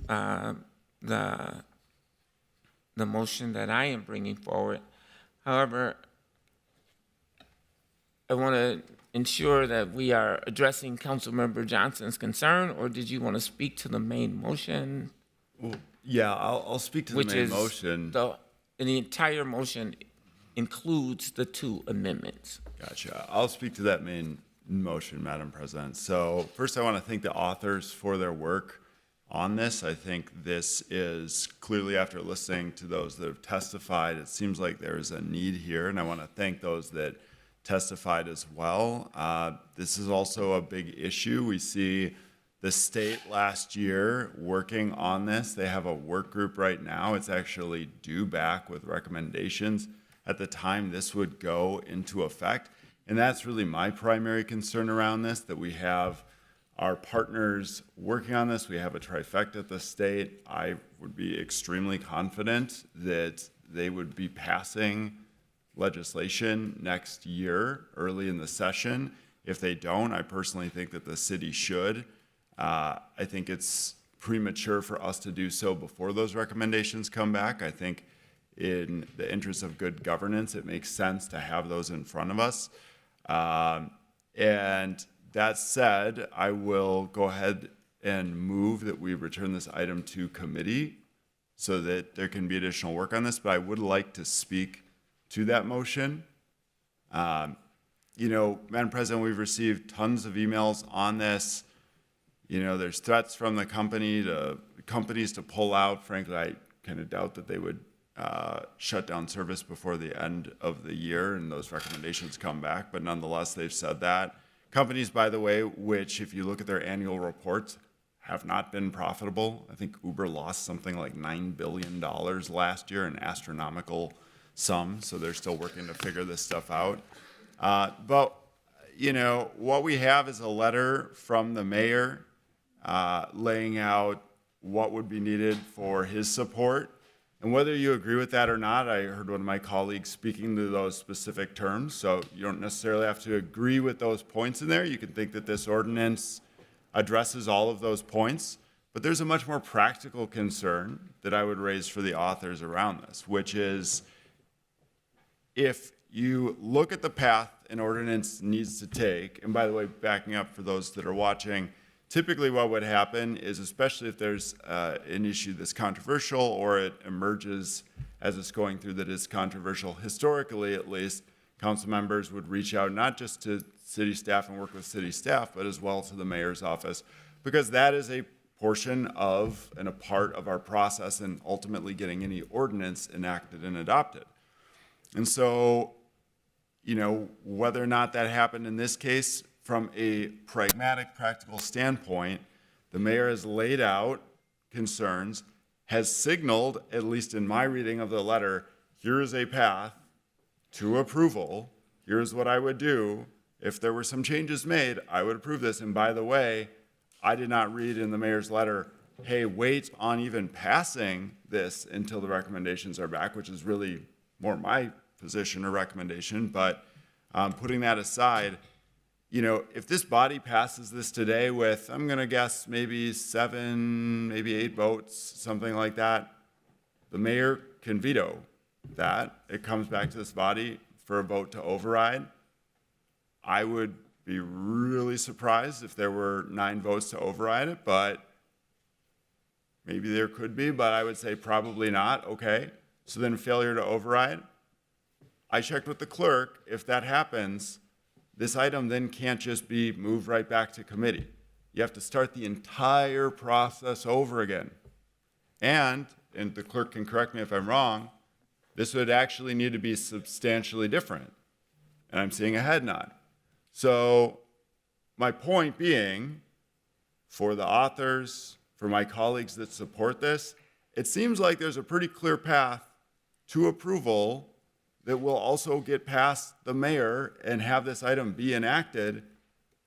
the motion that I am bringing forward. However, I want to ensure that we are addressing Councilmember Johnson's concern, or did you want to speak to the main motion? Well, yeah, I'll speak to the main motion. The entire motion includes the two amendments. Gotcha. I'll speak to that main motion, Madam President. So first, I want to thank the authors for their work on this. I think this is clearly, after listening to those that have testified, it seems like there is a need here, and I want to thank those that testified as well. This is also a big issue. We see the state last year working on this. They have a work group right now. It's actually due back with recommendations at the time this would go into effect. And that's really my primary concern around this, that we have our partners working on this. We have a trifecta at the state. I would be extremely confident that they would be passing legislation next year, early in the session. If they don't, I personally think that the city should. I think it's premature for us to do so before those recommendations come back. I think in the interest of good governance, it makes sense to have those in front of us. And That said, I will go ahead and move that we return this item to committee so that there can be additional work on this, but I would like to speak to that motion. Madam President, we've received tons of emails on this. There's threats from the companies to pull out. Frankly, I kind of doubt that they would shut down service before the end of the year and those recommendations come back, but nonetheless, they've said that. Companies, by the way, which if you look at their annual reports, have not been profitable. I think Uber lost something like $9 billion last year, an astronomical sum, so they're still working to figure this stuff out. But what we have is a letter from the mayor laying out what would be needed for his support. And whether you agree with that or not, I heard one of my colleagues speaking to those specific terms, so you don't necessarily have to agree with those points in there. You can think that this ordinance addresses all of those points, but there's a much more practical concern that I would raise for the authors around this, which is if you look at the path an ordinance needs to take, and by the way, backing up for those that are watching, typically what would happen is, especially if there's an issue that's controversial or it emerges as it's going through that is controversial, historically at least, council members would reach out not just to city staff and work with city staff, but as well to the mayor's office, because that is a portion of and a part of our process in ultimately getting any ordinance enacted and adopted. And so, whether or not that happened in this case, from a pragmatic, practical standpoint, the mayor has laid out concerns, has signaled, at least in my reading of the letter, here is a path to approval. Here's what I would do. If there were some changes made, I would approve this. And by the way, I did not read in the mayor's letter, hey, wait on even passing this until the recommendations are back, which is really more my position or recommendation. But putting that aside, if this body passes this today with, I'm going to guess maybe 7, maybe 8 votes, something like that, the mayor can veto that. It comes back to this body for a vote to override. I would be really surprised if there were 9 votes to override it, but maybe there could be, but I would say probably not. Okay, so then failure to override. I checked with the clerk. If that happens, this item then can't just be moved right back to committee. You have to start the entire process over again. And the clerk can correct me if I'm wrong, this would actually need to be substantially different. And I'm seeing a head nod. So my point being, for the authors, for my colleagues that support this, it seems like there's a pretty clear path to approval that will also get past the mayor and have this item be enacted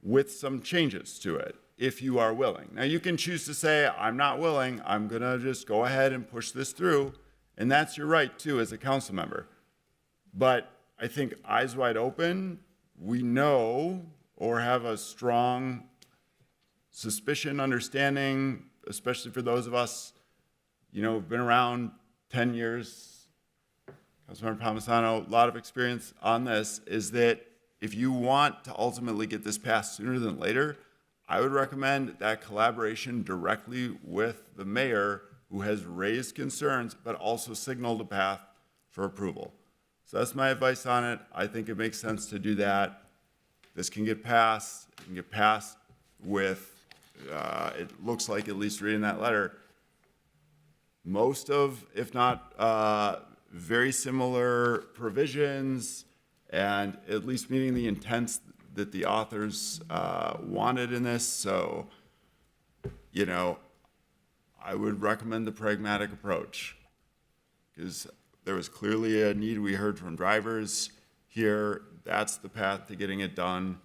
with some changes to it, if you are willing. Now, you can choose to say, I'm not willing, I'm going to just go ahead and push this through, and that's your right, too, as a council member. But I think eyes wide open, we know or have a strong suspicion, understanding, especially for those of us, who've been around 10 years, Councilmember Palmisano, a lot of experience on this, is that if you want to ultimately get this passed sooner than later, I would recommend that collaboration directly with the mayor, who has raised concerns, but also signaled a path for approval. So that's my advice on it. I think it makes sense to do that. This can get passed. It can get passed with, it looks like, at least reading that letter, most of, if not very similar provisions, and at least meeting the intents that the authors wanted in this. So, I would recommend the pragmatic approach, because there was clearly a need. We heard from drivers here. That's the path to getting it done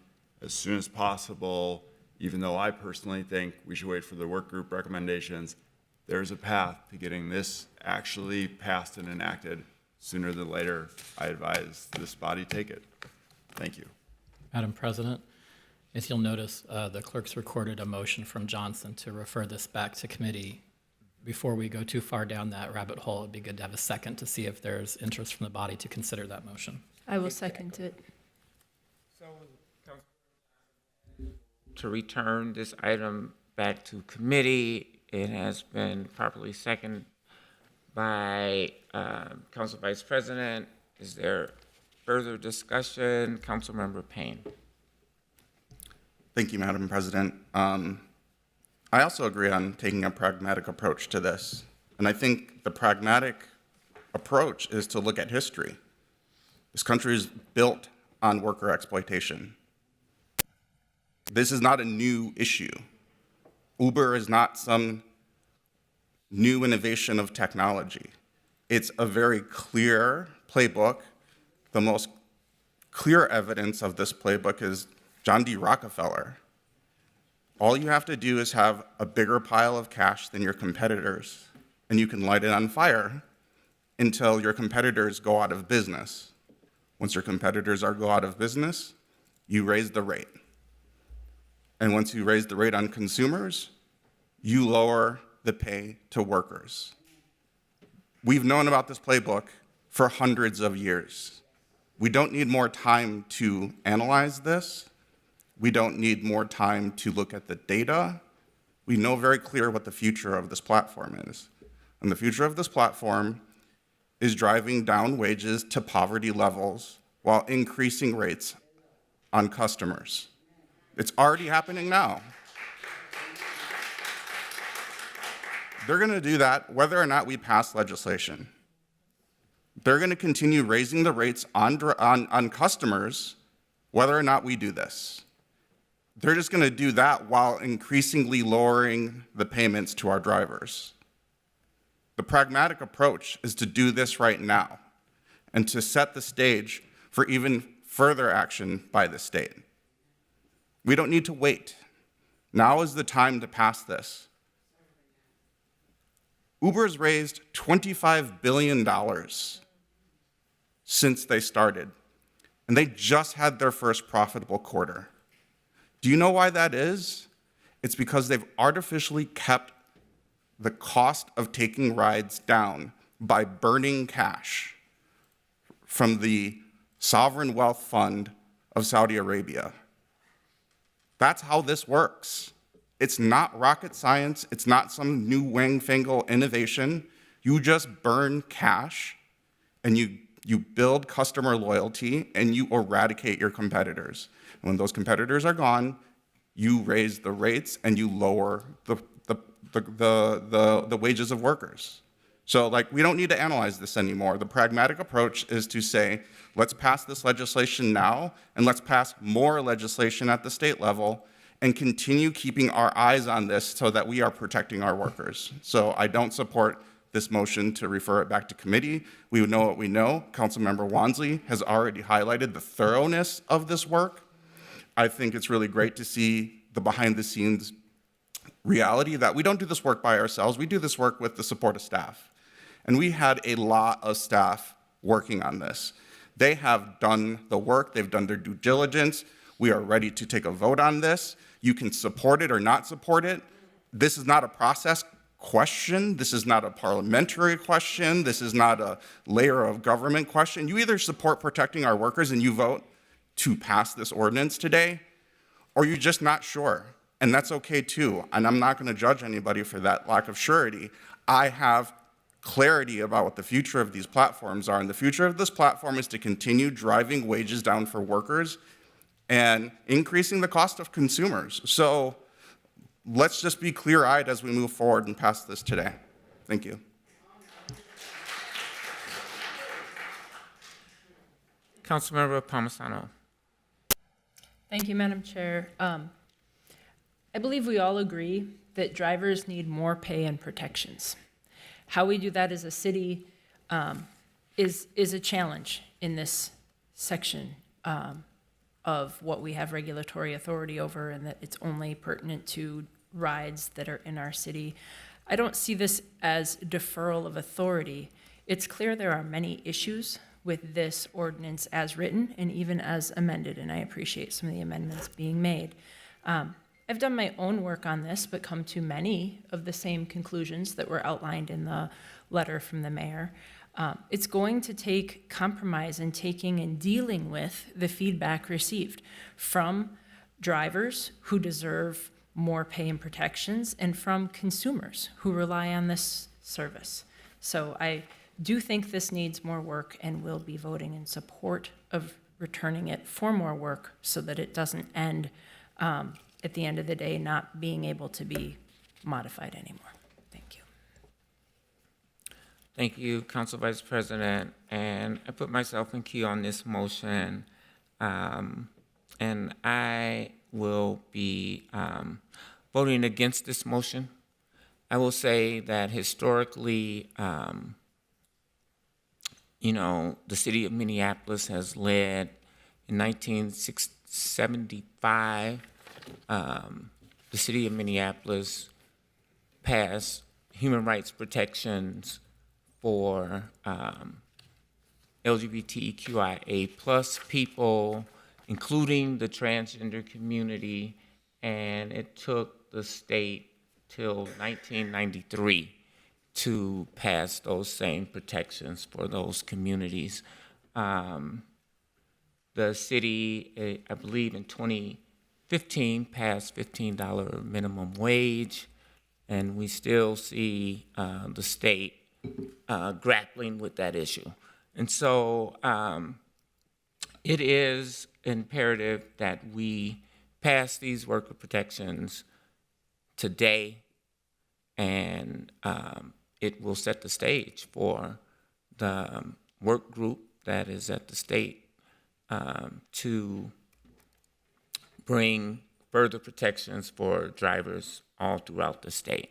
as soon as possible, even though I personally think we should wait for the work group recommendations. There's a path to getting this actually passed and enacted sooner than later. I advise this body take it. Thank you. Madam President, as you'll notice, the clerk's recorded a motion from Johnson to refer this back to committee. Before we go too far down that rabbit hole, it'd be good to have a second to see if there's interest from the body to consider that motion. I will second it. So, to return this item back to committee. It has been properly seconded by Council Vice President. Is there further discussion? Councilmember Payne. Thank you, Madam President. I also agree on taking a pragmatic approach to this. And I think the pragmatic approach is to look at history. This country is built on worker exploitation. This is not a new issue. Uber is not some new innovation of technology. It's a very clear playbook. The most clear evidence of this playbook is John D. Rockefeller. All you have to do is have a bigger pile of cash than your competitors, and you can light it on fire until your competitors go out of business. Once your competitors go out of business, you raise the rate. And once you raise the rate on consumers, you lower the pay to workers. We've known about this playbook for hundreds of years. We don't need more time to analyze this. We don't need more time to look at the data. We know very clear what the future of this platform is. And the future of this platform is driving down wages to poverty levels while increasing rates on customers. It's already happening now. They're going to do that whether or not we pass legislation. They're going to continue raising the rates on customers whether or not we do this. They're just going to do that while increasingly lowering the payments to our drivers. The pragmatic approach is to do this right now and to set the stage for even further action by the state. We don't need to wait. Now is the time to pass this. Uber's raised $25 billion since they started, and they just had their first profitable quarter. Do you know why that is? It's because they've artificially kept the cost of taking rides down by burning cash from the sovereign wealth fund of Saudi Arabia. That's how this works. It's not rocket science. It's not some new wang-fangle innovation. You just burn cash and you build customer loyalty and you eradicate your competitors. And when those competitors are gone, you raise the rates and you lower the wages of workers. So we don't need to analyze this anymore. The pragmatic approach is to say, let's pass this legislation now and let's pass more legislation at the state level and continue keeping our eyes on this so that we are protecting our workers. So I don't support this motion to refer it back to committee. We know what we know. Councilmember Wansley has already highlighted the thoroughness of this work. I think it's really great to see the behind-the-scenes reality that we don't do this work by ourselves. We do this work with the support of staff. And we had a lot of staff working on this. They have done the work. They've done their due diligence. We are ready to take a vote on this. You can support it or not support it. This is not a process question. This is not a parliamentary question. This is not a layer of government question. You either support protecting our workers and you vote to pass this ordinance today, or you're just not sure. And that's okay too. And I'm not going to judge anybody for that lack of surety. I have clarity about what the future of these platforms are. And the future of this platform is to continue driving wages down for workers and increasing the cost of consumers. So let's just be clear-eyed as we move forward and pass this today. Thank you. Councilmember Palmisano. Thank you, Madam Chair. I believe we all agree that drivers need more pay and protections. How we do that as a city is a challenge in this section of what we have regulatory authority over, and that it's only pertinent to rides that are in our city. I don't see this as deferral of authority. It's clear there are many issues with this ordinance as written and even as amended, and I appreciate some of the amendments being made. I've done my own work on this, but come to many of the same conclusions that were outlined in the letter from the mayor. It's going to take compromise in taking and dealing with the feedback received from drivers who deserve more pay and protections, and from consumers who rely on this service. So I do think this needs more work and will be voting in support of returning it for more work so that it doesn't end at the end of the day not being able to be modified anymore. Thank you. Thank you, Council Vice President. And I put myself in queue on this motion. And I will be voting against this motion. I will say that historically, the city of Minneapolis has led in 1975. The city of Minneapolis passed human rights protections for LGBTQIA plus people, including the transgender community, and it took the state till 1993 to pass those same protections for those communities. The city, I believe in 2015, passed $15 minimum wage, and we still see the state grappling with that issue. And so it is imperative that we pass these worker protections today, and it will set the stage for the work group that is at the state to bring further protections for drivers all throughout the state.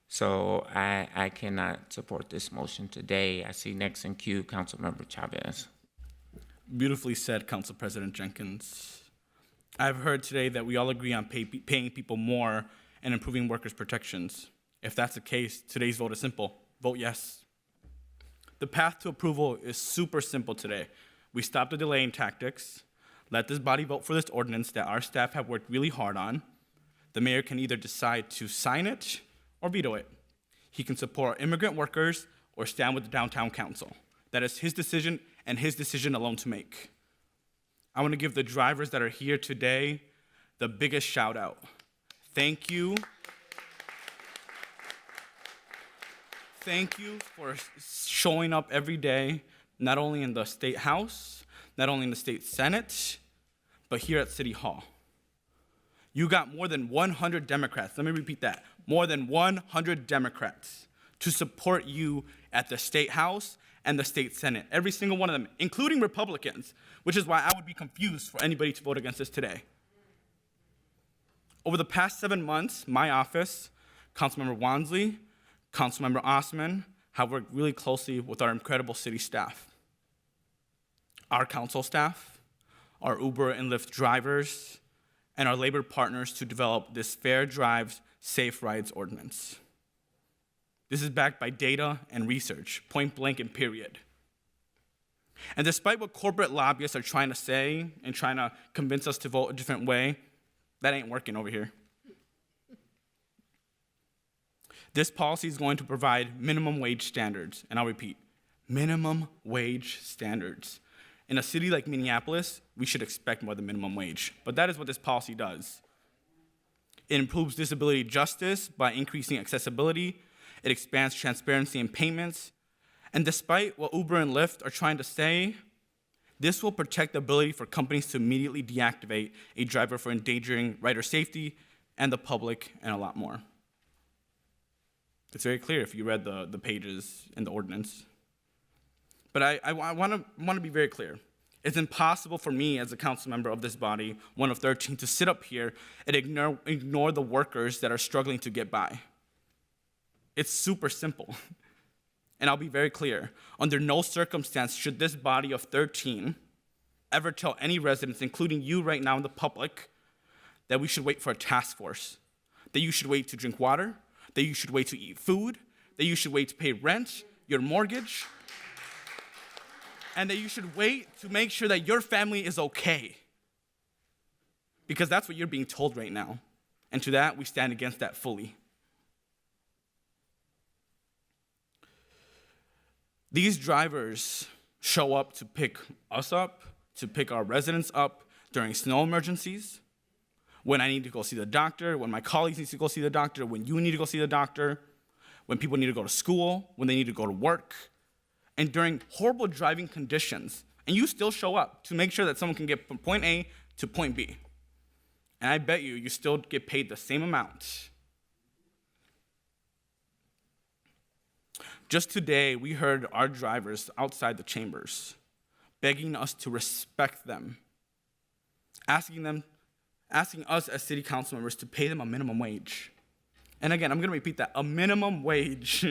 So I cannot support this motion today. I see next in queue, Councilmember Chavez. Beautifully said, Council President Jenkins. I've heard today that we all agree on paying people more and improving workers' protections. If that's the case, today's vote is simple. Vote yes. The path to approval is super simple today. We stop the delaying tactics, let this body vote for this ordinance that our staff have worked really hard on. The mayor can either decide to sign it or veto it. He can support immigrant workers or stand with the downtown council. That is his decision and his decision alone to make. I want to give the drivers that are here today the biggest shout out. Thank you. Thank you for showing up every day, not only in the State House, not only in the State Senate, but here at City Hall. You got more than 100 Democrats, let me repeat that, more than 100 Democrats to support you at the State House and the State Senate, every single one of them, including Republicans, which is why I would be confused for anybody to vote against this today. Over the past 7 months, my office, Councilmember Wansley, Councilmember Osman, have worked really closely with our incredible city staff, our council staff, our Uber and Lyft drivers, and our labor partners to develop this Fair Drives, Safe Rides ordinance. This is backed by data and research, point blank and period. And despite what corporate lobbyists are trying to say and trying to convince us to vote a different way, that ain't working over here. This policy is going to provide minimum wage standards, and I'll repeat, minimum wage standards. In a city like Minneapolis, we should expect more than minimum wage, but that is what this policy does. It improves disability justice by increasing accessibility. It expands transparency in payments. And despite what Uber and Lyft are trying to say, this will protect the ability for companies to immediately deactivate a driver for endangering rider safety and the public, and a lot more. It's very clear if you read the pages in the ordinance. But I want to be very clear. It's impossible for me as a council member of this body, one of 13, to sit up here and ignore the workers that are struggling to get by. It's super simple. And I'll be very clear. Under no circumstance should this body of 13 ever tell any residents, including you right now in the public, that we should wait for a task force, that you should wait to drink water, that you should wait to eat food, that you should wait to pay rent, your mortgage, and that you should wait to make sure that your family is okay. Because that's what you're being told right now. And to that, we stand against that fully. These drivers show up to pick us up, to pick our residents up during snow emergencies, when I need to go see the doctor, when my colleagues need to go see the doctor, when you need to go see the doctor, when people need to go to school, when they need to go to work, and during horrible driving conditions, and you still show up to make sure that someone can get from point A to point B. And I bet you still get paid the same amount. Just today, we heard our drivers outside the chambers begging us to respect them, asking us as city council members to pay them a minimum wage. And again, I'm going to repeat that, a minimum wage.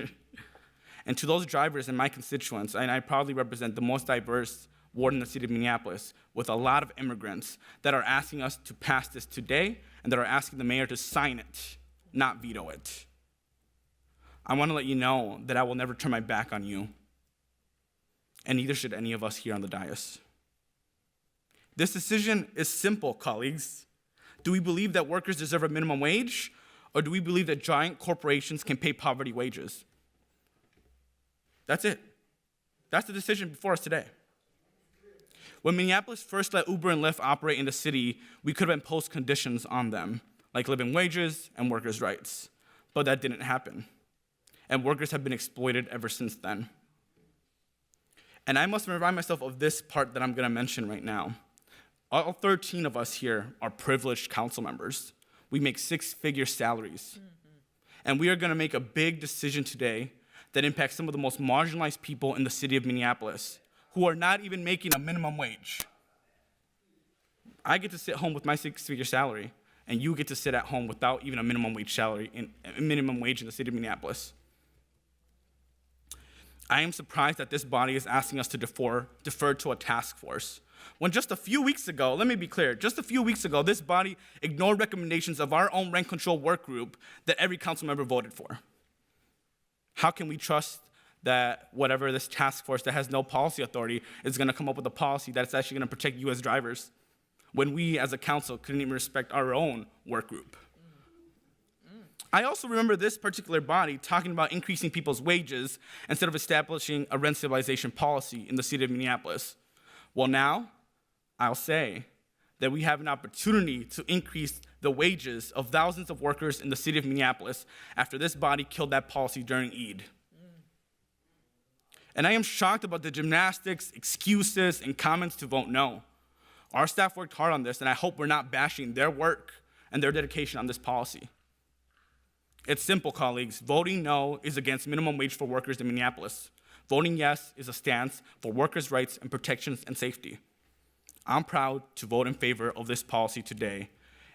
And to those drivers and my constituents, and I proudly represent the most diverse ward in the city of Minneapolis with a lot of immigrants that are asking us to pass this today and that are asking the mayor to sign it, not veto it. I want to let you know that I will never turn my back on you, and neither should any of us here on the dais. This decision is simple, colleagues. Do we believe that workers deserve a minimum wage, or do we believe that giant corporations can pay poverty wages? That's it. That's the decision before us today. When Minneapolis first let Uber and Lyft operate in the city, we could have imposed conditions on them, like living wages and workers' rights. But that didn't happen. And workers have been exploited ever since then. And I must remind myself of this part that I'm going to mention right now. All 13 of us here are privileged council members. We make six-figure salaries. And we are going to make a big decision today that impacts some of the most marginalized people in the city of Minneapolis, who are not even making a minimum wage. I get to sit home with my six-figure salary, and you get to sit at home without even a minimum wage in the city of Minneapolis. I am surprised that this body is asking us to defer to a task force. When just a few weeks ago, let me be clear, just a few weeks ago, this body ignored recommendations of our own rent control work group that every council member voted for. How can we trust that whatever this task force that has no policy authority is going to come up with a policy that's actually going to protect you as drivers when we as a council couldn't even respect our own work group? I also remember this particular body talking about increasing people's wages instead of establishing a rent stabilization policy in the city of Minneapolis. Well, now I'll say that we have an opportunity to increase the wages of thousands of workers in the city of Minneapolis after this body killed that policy during Eid. And I am shocked about the gymnastics, excuses, and comments to vote no. Our staff worked hard on this, and I hope we're not bashing their work and their dedication on this policy. It's simple, colleagues. Voting no is against minimum wage for workers in Minneapolis. Voting yes is a stance for workers' rights and protections and safety. I'm proud to vote in favor of this policy today,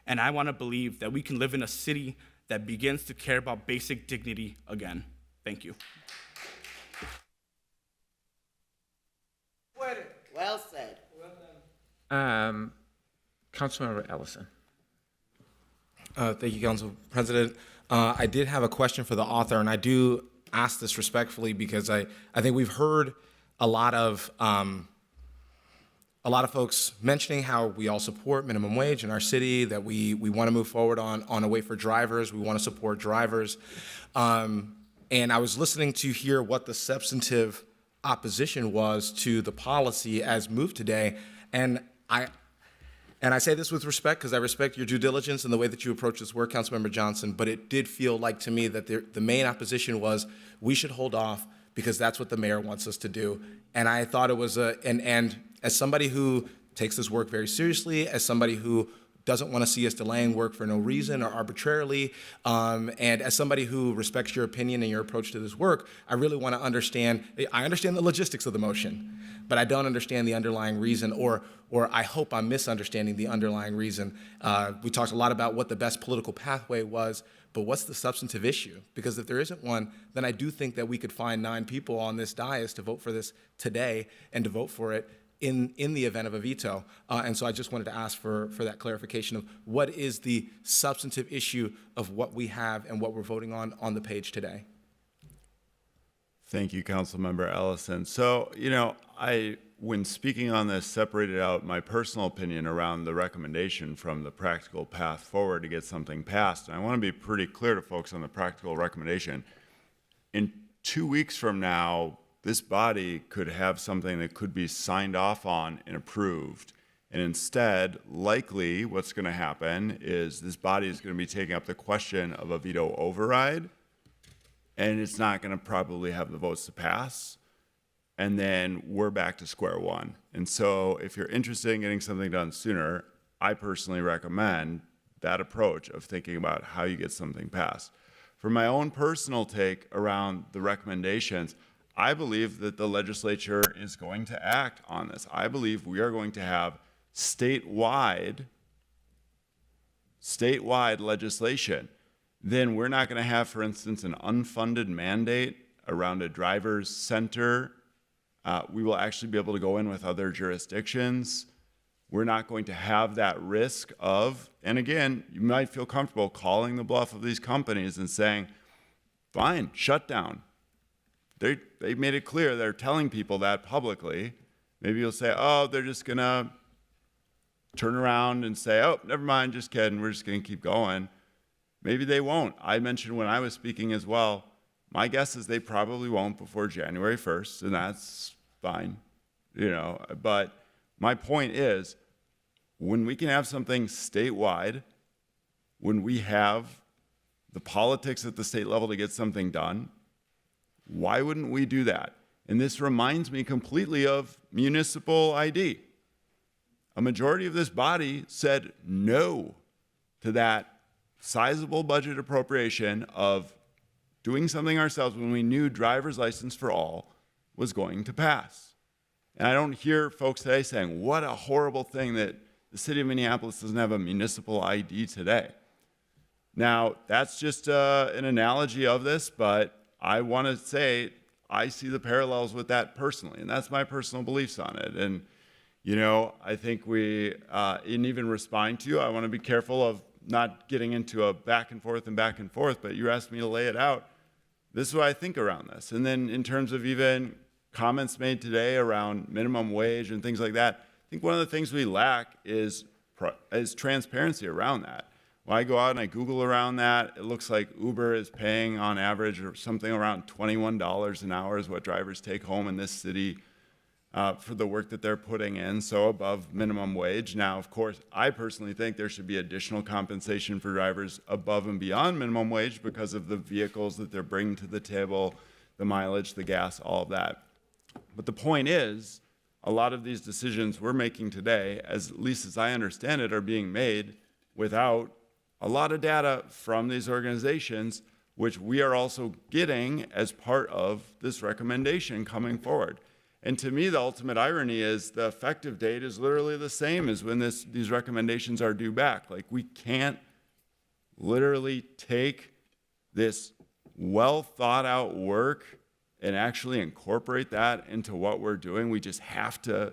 and I want to believe that we can live in a city that begins to care about basic dignity again. Thank you. Well said. Councilmember Ellison. Thank you, Council President. I did have a question for the author, and I do ask this respectfully because I think we've heard a lot of folks mentioning how we all support minimum wage in our city, that we want to move forward on a way for drivers. We want to support drivers. And I was listening to hear what the substantive opposition was to the policy as moved today, and I say this with respect because I respect your due diligence and the way that you approach this work, Councilmember Johnson, but it did feel like to me that the main opposition was we should hold off because that's what the mayor wants us to do. And I thought it was and as somebody who takes this work very seriously, as somebody who doesn't want to see us delaying work for no reason or arbitrarily, and as somebody who respects your opinion and your approach to this work, I really want to understand, I understand the logistics of the motion, but I don't understand the underlying reason, or I hope I'm misunderstanding the underlying reason. We talked a lot about what the best political pathway was, but what's the substantive issue? Because if there isn't one, then I do think that we could find 9 people on this dais to vote for this today and to vote for it in the event of a veto. And so I just wanted to ask for that clarification of what is the substantive issue of what we have and what we're voting on the page today. Thank you, Councilmember Ellison. So, when speaking on this, separated out my personal opinion around the recommendation from the practical path forward to get something passed. And I want to be pretty clear to folks on the practical recommendation. In 2 weeks from now, this body could have something that could be signed off on and approved And instead, likely what's going to happen is this body is going to be taking up the question of a veto override, and it's not going to probably have the votes to pass. And then we're back to square one. And so if you're interested in getting something done sooner, I personally recommend that approach of thinking about how you get something passed. For my own personal take around the recommendations, I believe that the legislature is going to act on this. I believe we are going to have statewide legislation. Then we're not going to have, for instance, an unfunded mandate around a driver's center. We will actually be able to go in with other jurisdictions. We're not going to have that risk of, and again, you might feel comfortable calling the bluff of these companies and saying, fine, shut down. They made it clear, they're telling people that publicly. Maybe you'll say, oh, they're just going to turn around and say, oh, never mind, just kidding, we're just going to keep going. Maybe they won't. I mentioned when I was speaking as well, my guess is they probably won't before January 1st, and that's fine, but my point is, when we can have something statewide, when we have the politics at the state level to get something done, why wouldn't we do that? And this reminds me completely of municipal ID. A majority of this body said no to that sizable budget appropriation of doing something ourselves when we knew driver's license for all was going to pass. And I don't hear folks today saying, what a horrible thing that the city of Minneapolis doesn't have a municipal ID today. Now, that's just an analogy of this, but I want to say I see the parallels with that personally, and that's my personal beliefs on it. And, I think in even responding to you, I want to be careful of not getting into a back and forth, but you asked me to lay it out. This is what I think around this. And then in terms of even comments made today around minimum wage and things like that, I think one of the things we lack is transparency around that. When I go out and I Google around that, it looks like Uber is paying on average or something around $21 an hour is what drivers take home in this city for the work that they're putting in, so above minimum wage. Now, of course, I personally think there should be additional compensation for drivers above and beyond minimum wage because of the vehicles that they're bringing to the table, the mileage, the gas, all of that. But the point is, a lot of these decisions we're making today, at least as I understand it, are being made without a lot of data from these organizations, which we are also getting as part of this recommendation coming forward. And to me, the ultimate irony is the effective date is literally the same as when these recommendations are due back. Like, we can't literally take this well thought out work and actually incorporate that into what we're doing. We just have to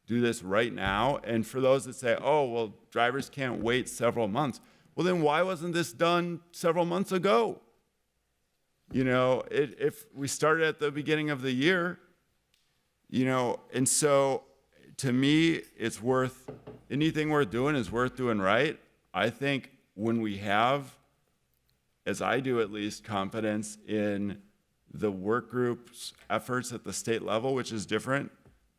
do this right now. And for those that say, oh, well, drivers can't wait several months. Well, then why wasn't this done several months ago? If we started at the beginning of the year, and so to me, it's anything worth doing is worth doing right. I think when we have, as I do at least, confidence in the work group's efforts at the state level, which is different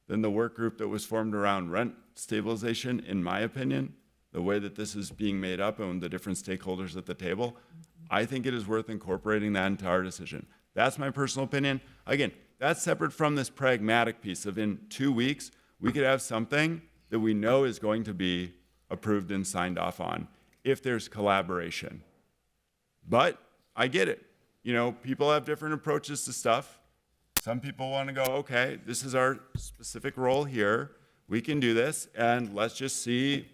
than the work group that was formed around rent stabilization, in my opinion, the way that this is being made up and the different stakeholders at the table, I think it is worth incorporating that into our decision. That's my personal opinion. Again, that's separate from this pragmatic piece of in 2 weeks, we could have something that we know is going to be approved and signed off on if there's collaboration. But I get it. People have different approaches to stuff. Some people want to go, okay, this is our specific role here. We can do this, and let's just see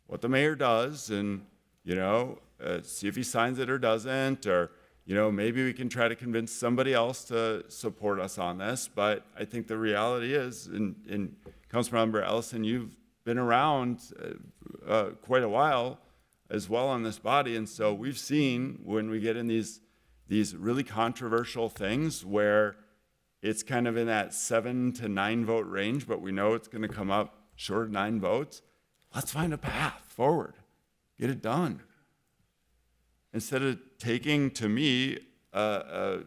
what the mayor does and, see if he signs it or doesn't, or, maybe we can try to convince somebody else to support us on this. But I think the reality is, and Councilmember Ellison, you've been around quite a while as well on this body, and so we've seen when we get in these really controversial things where it's kind of in that 7 to 9 vote range, but we know it's going to come up short of 9 votes. Let's find a path forward. Get it done. Instead of taking, to me, a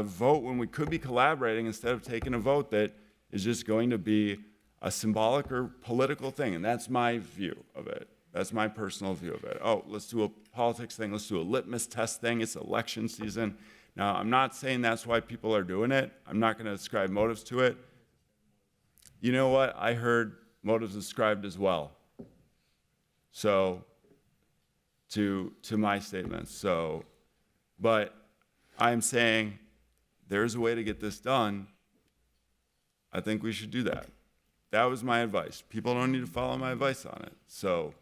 vote when we could be collaborating, instead of taking a vote that is just going to be a symbolic or political thing, and that's my view of it. That's my personal view of it. Oh, let's do a politics thing. Let's do a litmus test thing. It's election season. Now, I'm not saying that's why people are doing it. I'm not going to ascribe motives to it. You know what? I heard motives ascribed as well. So, to my statements. So, but I'm saying there's a way to get this done. I think we should do that. That was my advice. People don't need to follow my advice on it. So,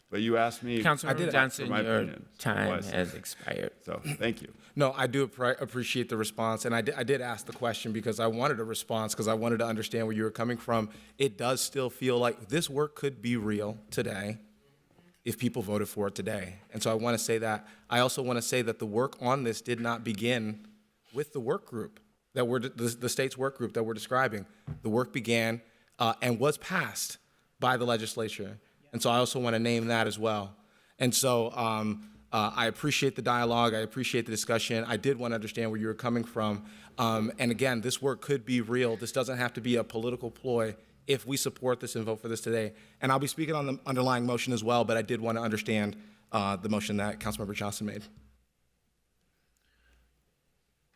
but you asked me. Councilmember Johnson, for my your opinion. time has expired. So, thank you. No, I do appreciate the response, and I did ask the question because I wanted a response, because I wanted to understand where you were coming from. It does still feel like this work could be real today if people voted for it today. And so I want to say that. I also want to say that the work on this did not begin with the work group, that the state's work group that we're describing. The work began and was passed by the legislature. And so I also want to name that as well. And so I appreciate the dialogue. I appreciate the discussion. I did want to understand where you were coming from. And again, this work could be real. This doesn't have to be a political ploy if we support this and vote for this today. And I'll be speaking on the underlying motion as well, but I did want to understand the motion that Councilmember Johnson made.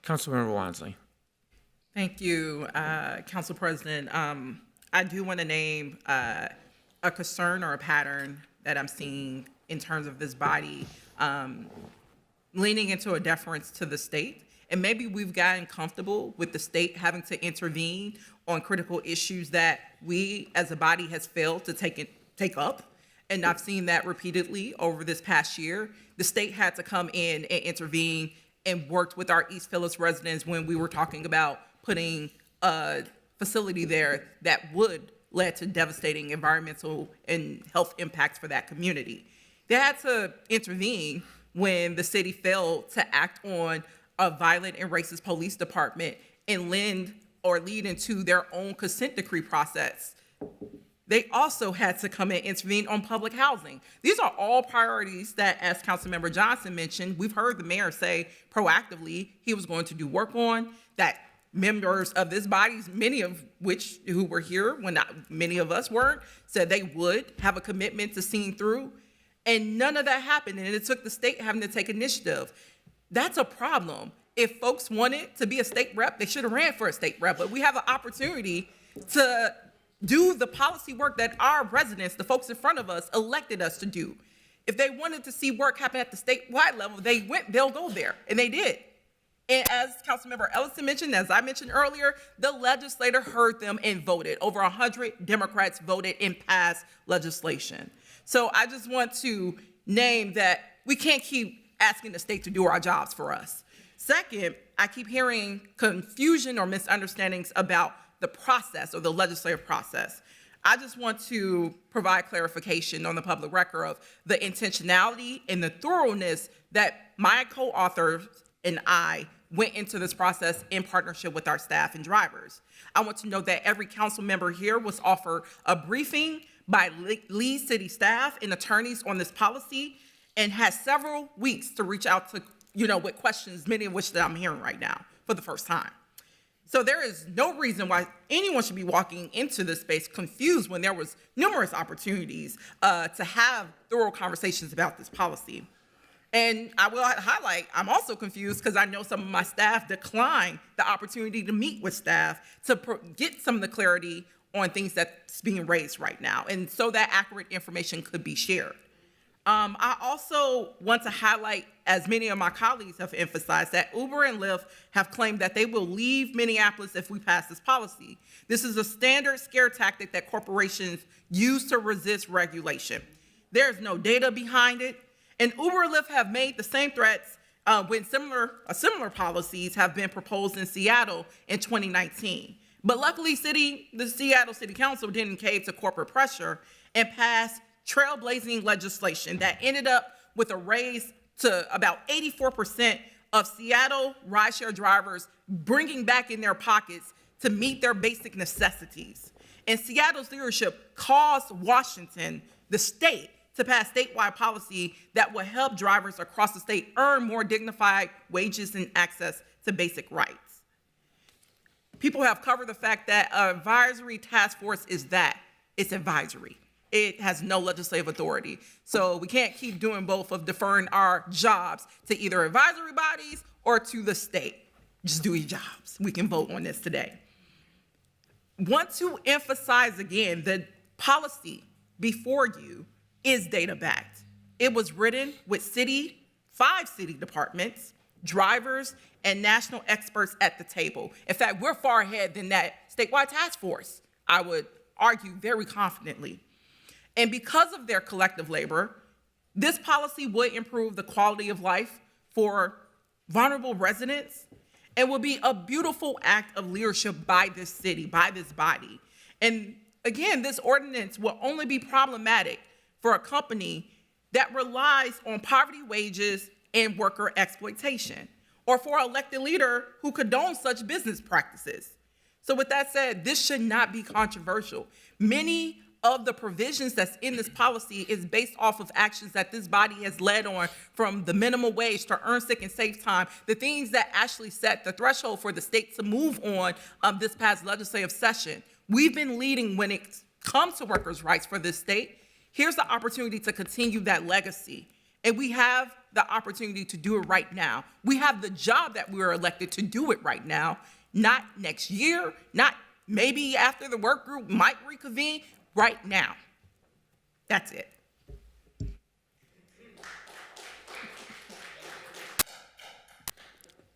Councilmember Wansley. Thank you, Council President. I do want to name a concern or a pattern that I'm seeing in terms of this body leaning into a deference to the state. And maybe we've gotten comfortable with the state having to intervene on critical issues that we as a body has failed to take up. And I've seen that repeatedly over this past year. The state had to come in and intervene and worked with our East Phillips residents when we were talking about putting a facility there that would lead to devastating environmental and health impacts for that community. They had to intervene when the city failed to act on a violent and racist police department and lead into their own consent decree process. They also had to come in and intervene on public housing. These are all priorities that, as Councilmember Johnson mentioned, we've heard the mayor say proactively he was going to do work on, that members of this body, many of which who were here when many of us weren't, said they would have a commitment to seeing through. And none of that happened, and it took the state having to take initiative. That's a problem. If folks wanted to be a state rep, they should have ran for a state rep, but we have an opportunity to do the policy work that our residents, the folks in front of us, elected us to do. If they wanted to see work happen at the statewide level, they'll go there, and they did. And as Councilmember Ellison mentioned, as I mentioned earlier, the legislator heard them and voted. Over 100 Democrats voted and passed legislation. So I just want to name that we can't keep asking the state to do our jobs for us. Second, I keep hearing confusion or misunderstandings about the process or the legislative process. I just want to provide clarification on the public record of the intentionality and the thoroughness that my co-authors and I went into this process in partnership with our staff and drivers. I want to note that every council member here was offered a briefing by lead city staff and attorneys on this policy and has several weeks to reach out to, with questions, many of which that I'm hearing right now for the first time. So there is no reason why anyone should be walking into this space confused when there was numerous opportunities to have thorough conversations about this policy. And I will highlight, I'm also confused because I know some of my staff declined the opportunity to meet with staff to get some of the clarity on things that's being raised right now, and so that accurate information could be shared. I also want to highlight, as many of my colleagues have emphasized, that Uber and Lyft have claimed that they will leave Minneapolis if we pass this policy. This is a standard scare tactic that corporations use to resist regulation. There's no data behind it, and Uber and Lyft have made the same threats when similar policies have been proposed in Seattle in 2019. But luckily, the Seattle City Council didn't cave to corporate pressure and passed trailblazing legislation that ended up with a raise to about 84% of Seattle rideshare drivers bringing back in their pockets to meet their basic necessities. And Seattle's leadership caused Washington, the state, to pass statewide policy that will help drivers across the state earn more dignified wages and access to basic rights. People have covered the fact that an advisory task force is that. it's advisory. It has no legislative authority. So we can't keep doing both of deferring our jobs to either advisory bodies or to the state. Just do your jobs. We can vote on this today. Want to emphasize again, the policy before you is data-backed. It was written with 5 city departments, drivers, and national experts at the table. In fact, we're far ahead than that statewide task force, I would argue very confidently. And because of their collective labor, this policy would improve the quality of life for vulnerable residents and would be a beautiful act of leadership by this city, by this body. And again, this ordinance will only be problematic for a company that relies on poverty wages and worker exploitation, or for an elected leader who condones such business practices. So with that said, this should not be controversial. Many of the provisions that's in this policy is based off of actions that this body has led on, from the minimum wage to earn sick and safe time, the things that actually set the threshold for the state to move on this past legislative session. We've been leading when it comes to workers' rights for this state. Here's the opportunity to continue that legacy. And we have the opportunity to do it right now. We have the job that we were elected to do it right now, not next year, not maybe after the work group might reconvene, right now. That's it.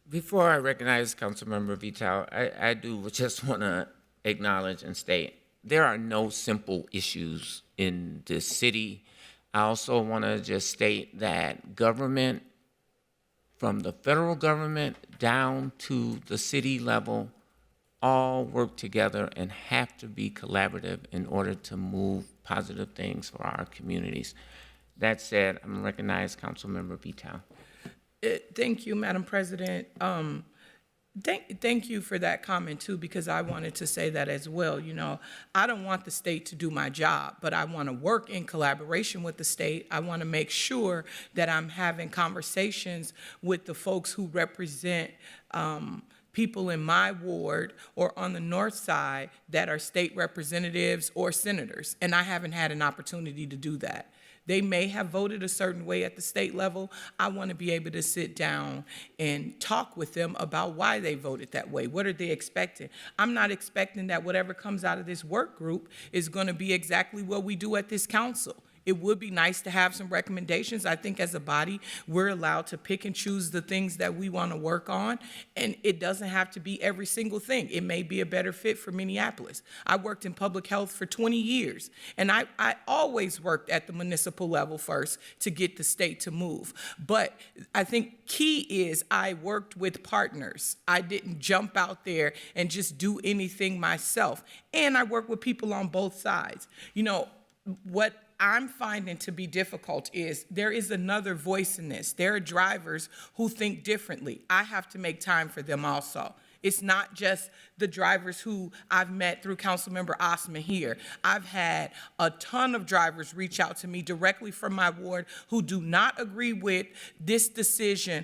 Before I recognize Councilmember Vital, I do just want to acknowledge and state there are no simple issues in this city. I also want to just state that government, from the federal government down to the city level, all work together and have to be collaborative in order to move positive things for our communities. That said, I'm going to recognize Councilmember Vital. Thank you, Madam President. Thank you for that comment too, because I wanted to say that as well. You know, I don't want the state to do my job, but I want to work in collaboration with the state. I want to make sure that I'm having conversations with the folks who represent people in my ward or on the north side that are state representatives or senators, and I haven't had an opportunity to do that. They may have voted a certain way at the state level. I want to be able to sit down and talk with them about why they voted that way. What are they expecting? I'm not expecting that whatever comes out of this work group is going to be exactly what we do at this council. It would be nice to have some recommendations. I think as a body, we're allowed to pick and choose the things that we want to work on, and it doesn't have to be every single thing. It may be a better fit for Minneapolis. I worked in public health for 20 years, and I always worked at the municipal level first to get the state to move. But I think key is I worked with partners. I didn't jump out there and just do anything myself. And I worked with people on both sides. You know, what I'm finding to be difficult is there is another voice in this. There are drivers who think differently. I have to make time for them also. It's not just the drivers who I've met through Councilmember Osman here. I've had a ton of drivers reach out to me directly from my ward who do not agree with this decision.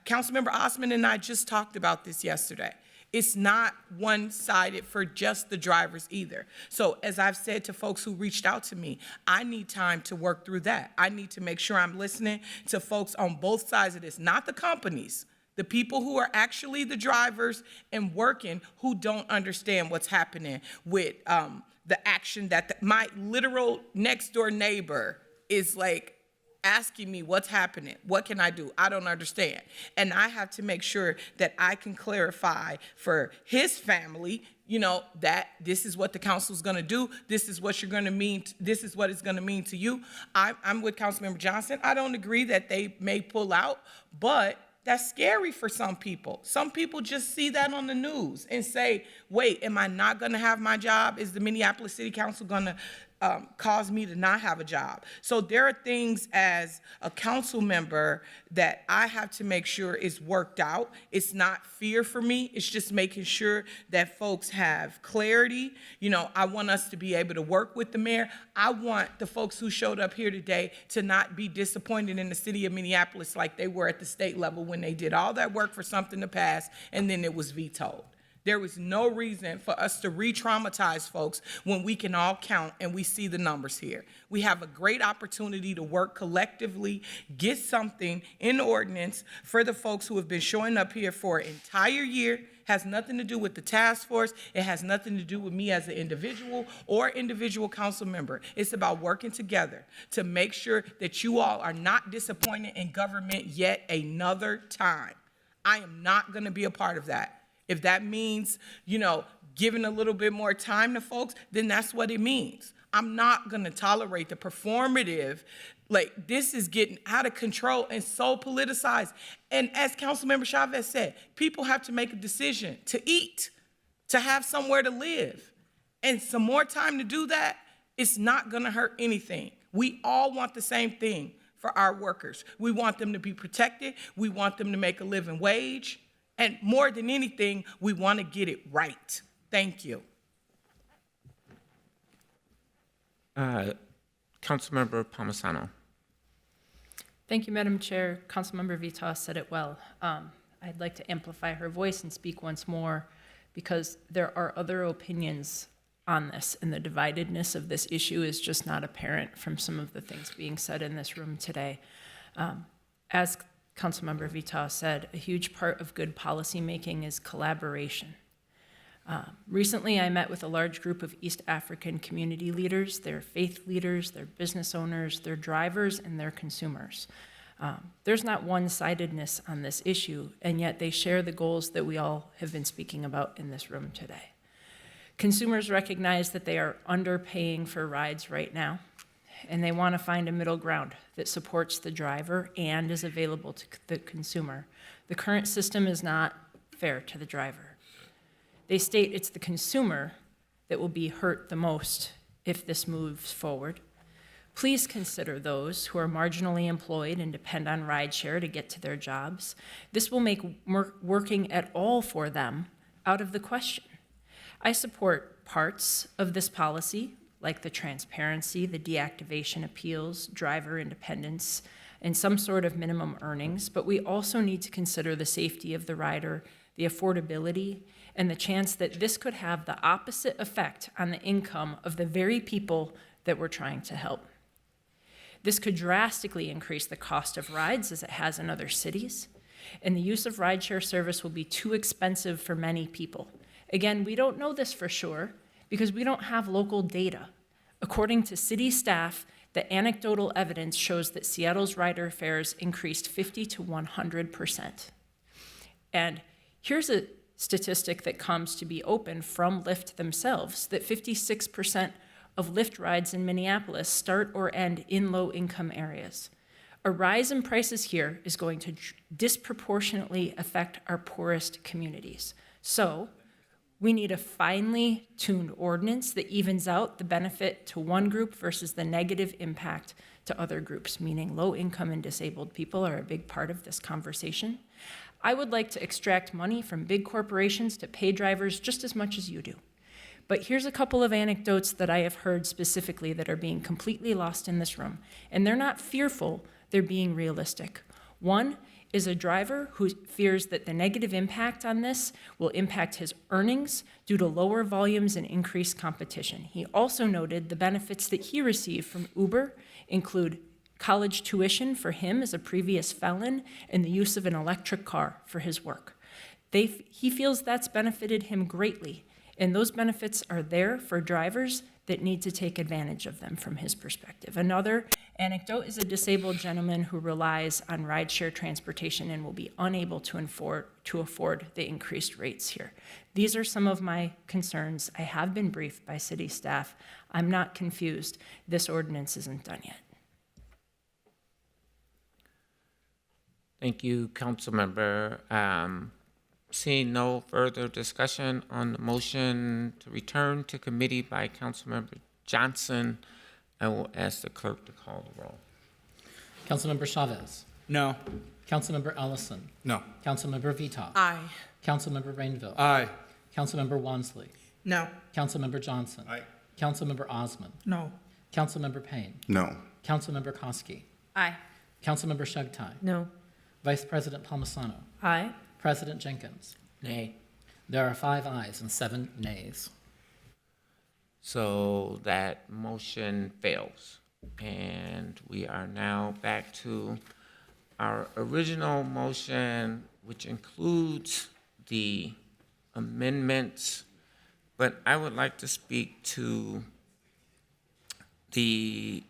Councilmember Osman and I just talked about this yesterday. It's not one-sided for just the drivers either. So as I've said to folks who reached out to me, I need time to work through that. I need to make sure I'm listening to folks on both sides of this, not the companies, the people who are actually the drivers and working who don't understand what's happening with the action that my literal next door neighbor is like asking me what's happening, what can I do? I don't understand. And I have to make sure that I can clarify for his family, you know, that this is what the council's gonna do, this is what you're gonna mean, this is what it's gonna mean to you. I'm with Councilmember Johnson. I don't agree that they may pull out, but that's scary for some people. Some people just see that on the news and say, wait, am I not gonna have my job? Is the Minneapolis City Council gonna cause me to not have a job? So there are things as a council member that I have to make sure is worked out. It's not fear for me. It's just making sure that folks have clarity. You know, I want us to be able to work with the mayor. I want the folks who showed up here today to not be disappointed in the city of Minneapolis like they were at the state level when they did all that work for something to pass and then it was vetoed. There is no reason for us to re-traumatize folks when we can all count and we see the numbers here. We have a great opportunity to work collectively, get something in ordinance for the folks who have been showing up here for an entire year. Has nothing to do with the task force. It has nothing to do with me as an individual or individual council member. It's about working together to make sure that you all are not disappointed in government yet another time. I am not going to be a part of that. If that means, giving a little bit more time to folks, then that's what it means. I'm not going to tolerate the performative, this is getting out of control and so politicized. And as Councilmember Chavez said, people have to make a decision to eat, to have somewhere to live. And some more time to do that, it's not going to hurt anything. We all want the same thing for our workers. We want them to be protected. We want them to make a living wage. And more than anything, we want to get it right. Thank you. Councilmember Palmisano. Thank you, Madam Chair. Councilmember Vitas said it well. I'd like to amplify her voice and speak once more because there are other opinions on this, and the dividedness of this issue is just not apparent from some of the things being said in this room today. As Councilmember Vitas said, a huge part of good policymaking is collaboration. Recently, I met with a large group of East African community leaders, their faith leaders, their business owners, their drivers, and their consumers. There's not one-sidedness on this issue, and yet they share the goals that we all have been speaking about in this room today. Consumers recognize that they are underpaying for rides right now, and they want to find a middle ground that supports the driver and is available to the consumer. The current system is not fair to the driver. They state it's the consumer that will be hurt the most if this moves forward. Please consider those who are marginally employed and depend on rideshare to get to their jobs. This will make working at all for them out of the question. I support parts of this policy, like the transparency, the deactivation appeals, driver independence, and some sort of minimum earnings, but we also need to consider the safety of the rider, the affordability, and the chance that this could have the opposite effect on the income of the very people that we're trying to help. This could drastically increase the cost of rides as it has in other cities, and the use of rideshare service will be too expensive for many people. Again, we don't know this for sure because we don't have local data. According to city staff, the anecdotal evidence shows that Seattle's rider fares increased 50 to 100%. And here's a statistic that comes to be open from Lyft themselves, that 56% of Lyft rides in Minneapolis start or end in low-income areas. A rise in prices here is going to disproportionately affect our poorest communities. So we need a finely tuned ordinance that evens out the benefit to one group versus the negative impact to other groups, meaning low-income and disabled people are a big part of this conversation. I would like to extract money from big corporations to pay drivers just as much as you do. But here's a couple of anecdotes that I have heard specifically that are being completely lost in this room. And they're not fearful, they're being realistic. One is a driver who fears that the negative impact on this will impact his earnings due to lower volumes and increased competition. He also noted the benefits that he received from Uber include college tuition for him as a previous felon and the use of an electric car for his work. He feels that's benefited him greatly, and those benefits are there for drivers that need to take advantage of them from his perspective. Another anecdote is a disabled gentleman who relies on rideshare transportation and will be unable to afford the increased rates here. These are some of my concerns. I have been briefed by city staff. I'm not confused. This ordinance isn't done yet. Thank you, Councilmember. Seeing no further discussion on the motion to return to committee by Councilmember Johnson, I will ask the clerk to call the roll. Councilmember Chavez. No. Councilmember Ellison. No. Councilmember Vitas. Aye. Councilmember Rainville. Aye. Councilmember Wansley. No. Councilmember Johnson. Aye. Councilmember Osmond. No. Councilmember Payne. No. Councilmember Koski. Aye. Councilmember Shugtai. No. Vice President Palmisano. Aye. President Jenkins. Nay. There are 5 ayes and 7 nays. So that motion fails. And we are now back to our original motion, which includes the amendments. But I would like to speak to the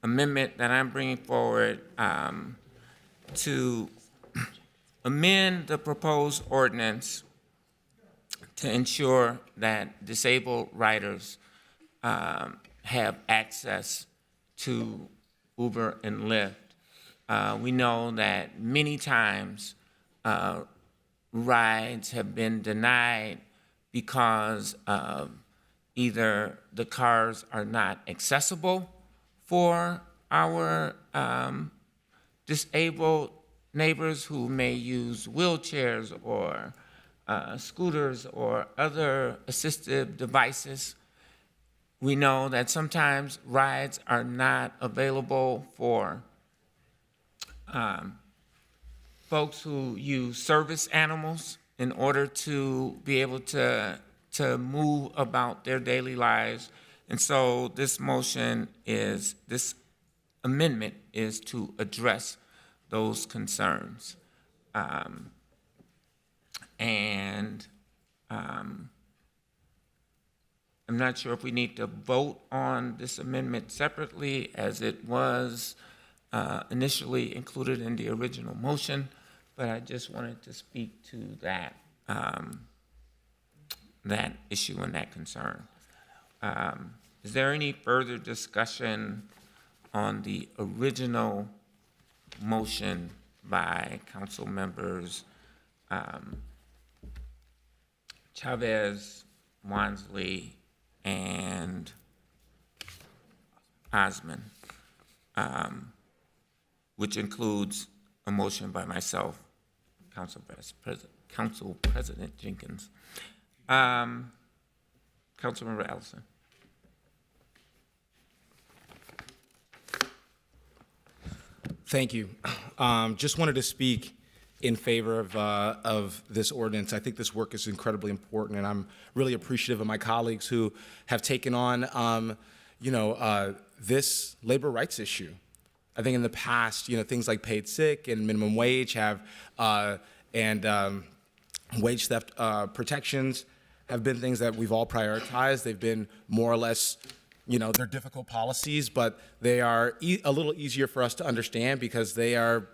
amendment that I'm bringing forward to amend the proposed ordinance to ensure that disabled riders have access to Uber and Lyft. We know that many times rides have been denied because either the cars are not accessible for our disabled neighbors who may use wheelchairs or scooters or other assistive devices. We know that sometimes rides are not available for folks who use service animals in order to be able to move about their daily lives. And so this amendment is to address those concerns. I'm not sure if we need to vote on this amendment separately as it was initially included in the original motion, but I just wanted to speak to that, that issue and that concern. Is there any further discussion on the original motion by council members Chavez, Wansley, and Osmond, which includes a motion by myself, Council President Jenkins. Councilmember Ellison. Thank you. Just wanted to speak in favor of this ordinance. I think this work is incredibly important, and I'm really appreciative of my colleagues who have taken on, this labor rights issue. I think in the past, things like paid sick and minimum wage and wage theft protections have been things that we've all prioritized. They've been more or less, they're difficult policies, but they are a little easier for us to understand because they are,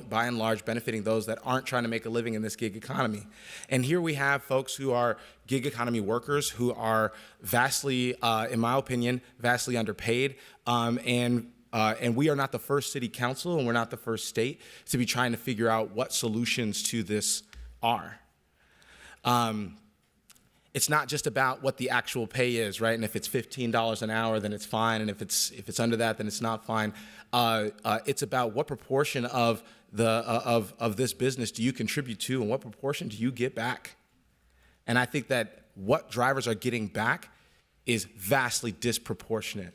by and large, benefiting those that aren't trying to make a living in this gig economy. And here we have folks who are gig economy workers who are vastly, in my opinion, vastly underpaid. And we are not the first city council, and we're not the first state to be trying to figure out what solutions to this are. It's not just about what the actual pay is, right? And if it's $15 an hour, then it's fine. And if it's under that, then it's not fine. It's about what proportion of this business do you contribute to, and what proportion do you get back? And I think that what drivers are getting back is vastly disproportionate.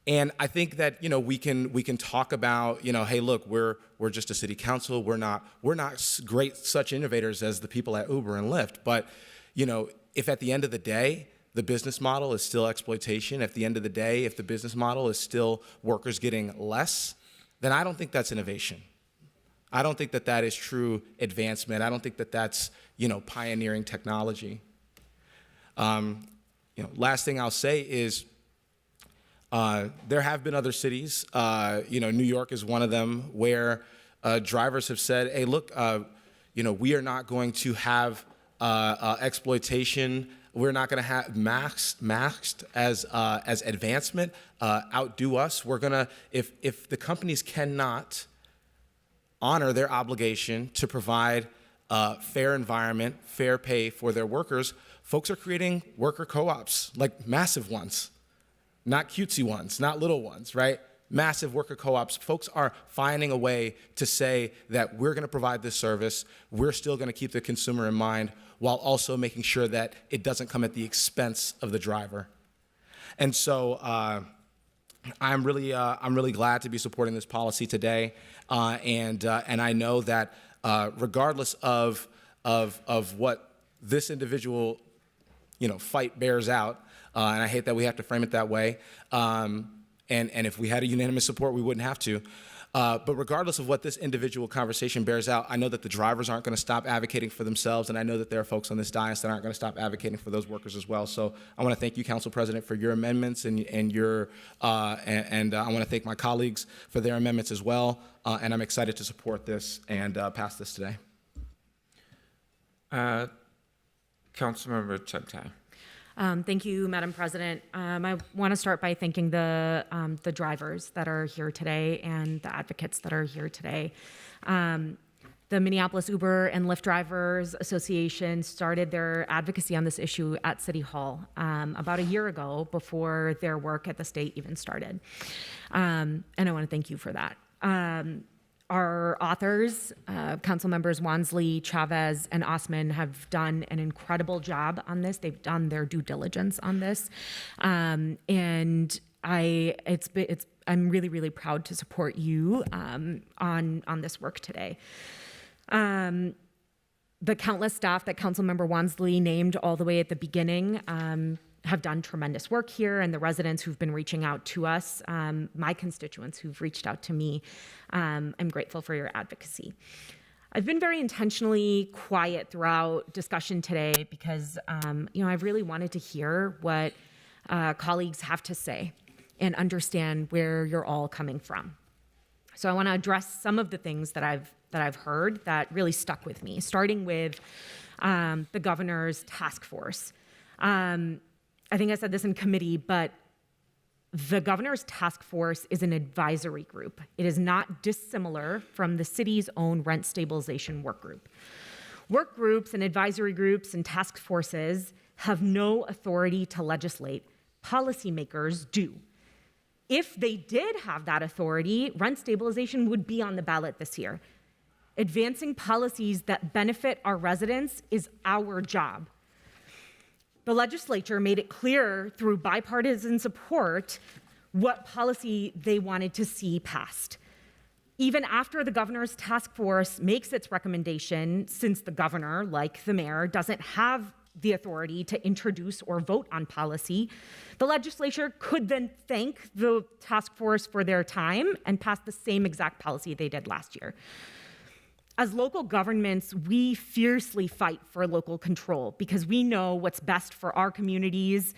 And I think that we can talk about hey, look, we're just a city council. We're not great such innovators as the people at Uber and Lyft. But if at the end of the day the business model is still exploitation, at the end of the day if the business model is still workers getting less, then I don't think that's innovation. I don't think that that is true advancement. I don't think that that's pioneering technology. Last thing I'll say is. There have been other cities, New York is one of them, where drivers have said, hey, look, we are not going to have exploitation. We're not going to have masked as advancement, outdo us. We're going to, if the companies cannot honor their obligation to provide fair environment, fair pay for their workers, folks are creating worker co-ops, like massive ones. Not cutesy ones, not little ones, right? Massive worker co-ops. Folks are finding a way to say that we're going to provide this service. We're still going to keep the consumer in mind while also making sure that it doesn't come at the expense of the driver. And so I'm really glad to be supporting this policy today. And I know that regardless of of what this individual, fight bears out. And I hate that we have to frame it that way. And if we had a unanimous support, we wouldn't have to. But regardless of what this individual conversation bears out, I know that the drivers aren't going to stop advocating for themselves, and I know that there are folks on this dais that aren't going to stop advocating for those workers as well. So I want to thank you, Council President, for your amendments, and I want to thank my colleagues for their amendments as well. And I'm excited to support this and pass this today. Councilmember Cheptai. Thank you, Madam President. I want to start by thanking the drivers that are here today and the advocates that are here today. The Minneapolis Uber and Lyft Drivers Association started their advocacy on this issue at City Hall about a year ago, before their work at the state even started. And I want to thank you for that. Our authors, Council Members Wansley, Chavez, and Osman, have done an incredible job on this. They've done their due diligence on this, and I'm really, really proud to support you on this work today. The countless staff that Councilmember Wansley named all the way at the beginning have done tremendous work here, and the residents who've been reaching out to us, my constituents who've reached out to me, I'm grateful for your advocacy. I've been very intentionally quiet throughout discussion today because, I've really wanted to hear what colleagues have to say and understand where you're all coming from. So I want to address some of the things that I've heard that really stuck with me, starting with the governor's task force. I think I said this in committee, but the governor's task force is an advisory group. It is not dissimilar from the city's own rent stabilization work group. Work groups and advisory groups and task forces have no authority to legislate. Policymakers do. If they did have that authority, rent stabilization would be on the ballot this year. Advancing policies that benefit our residents is our job. The legislature made it clear through bipartisan support what policy they wanted to see passed. Even after the governor's task force makes its recommendation, since the governor, like the mayor, doesn't have the authority to introduce or vote on policy, the legislature could then thank the task force for their time and pass the same exact policy they did last year. As local governments, we fiercely fight for local control because we know what's best for our communities,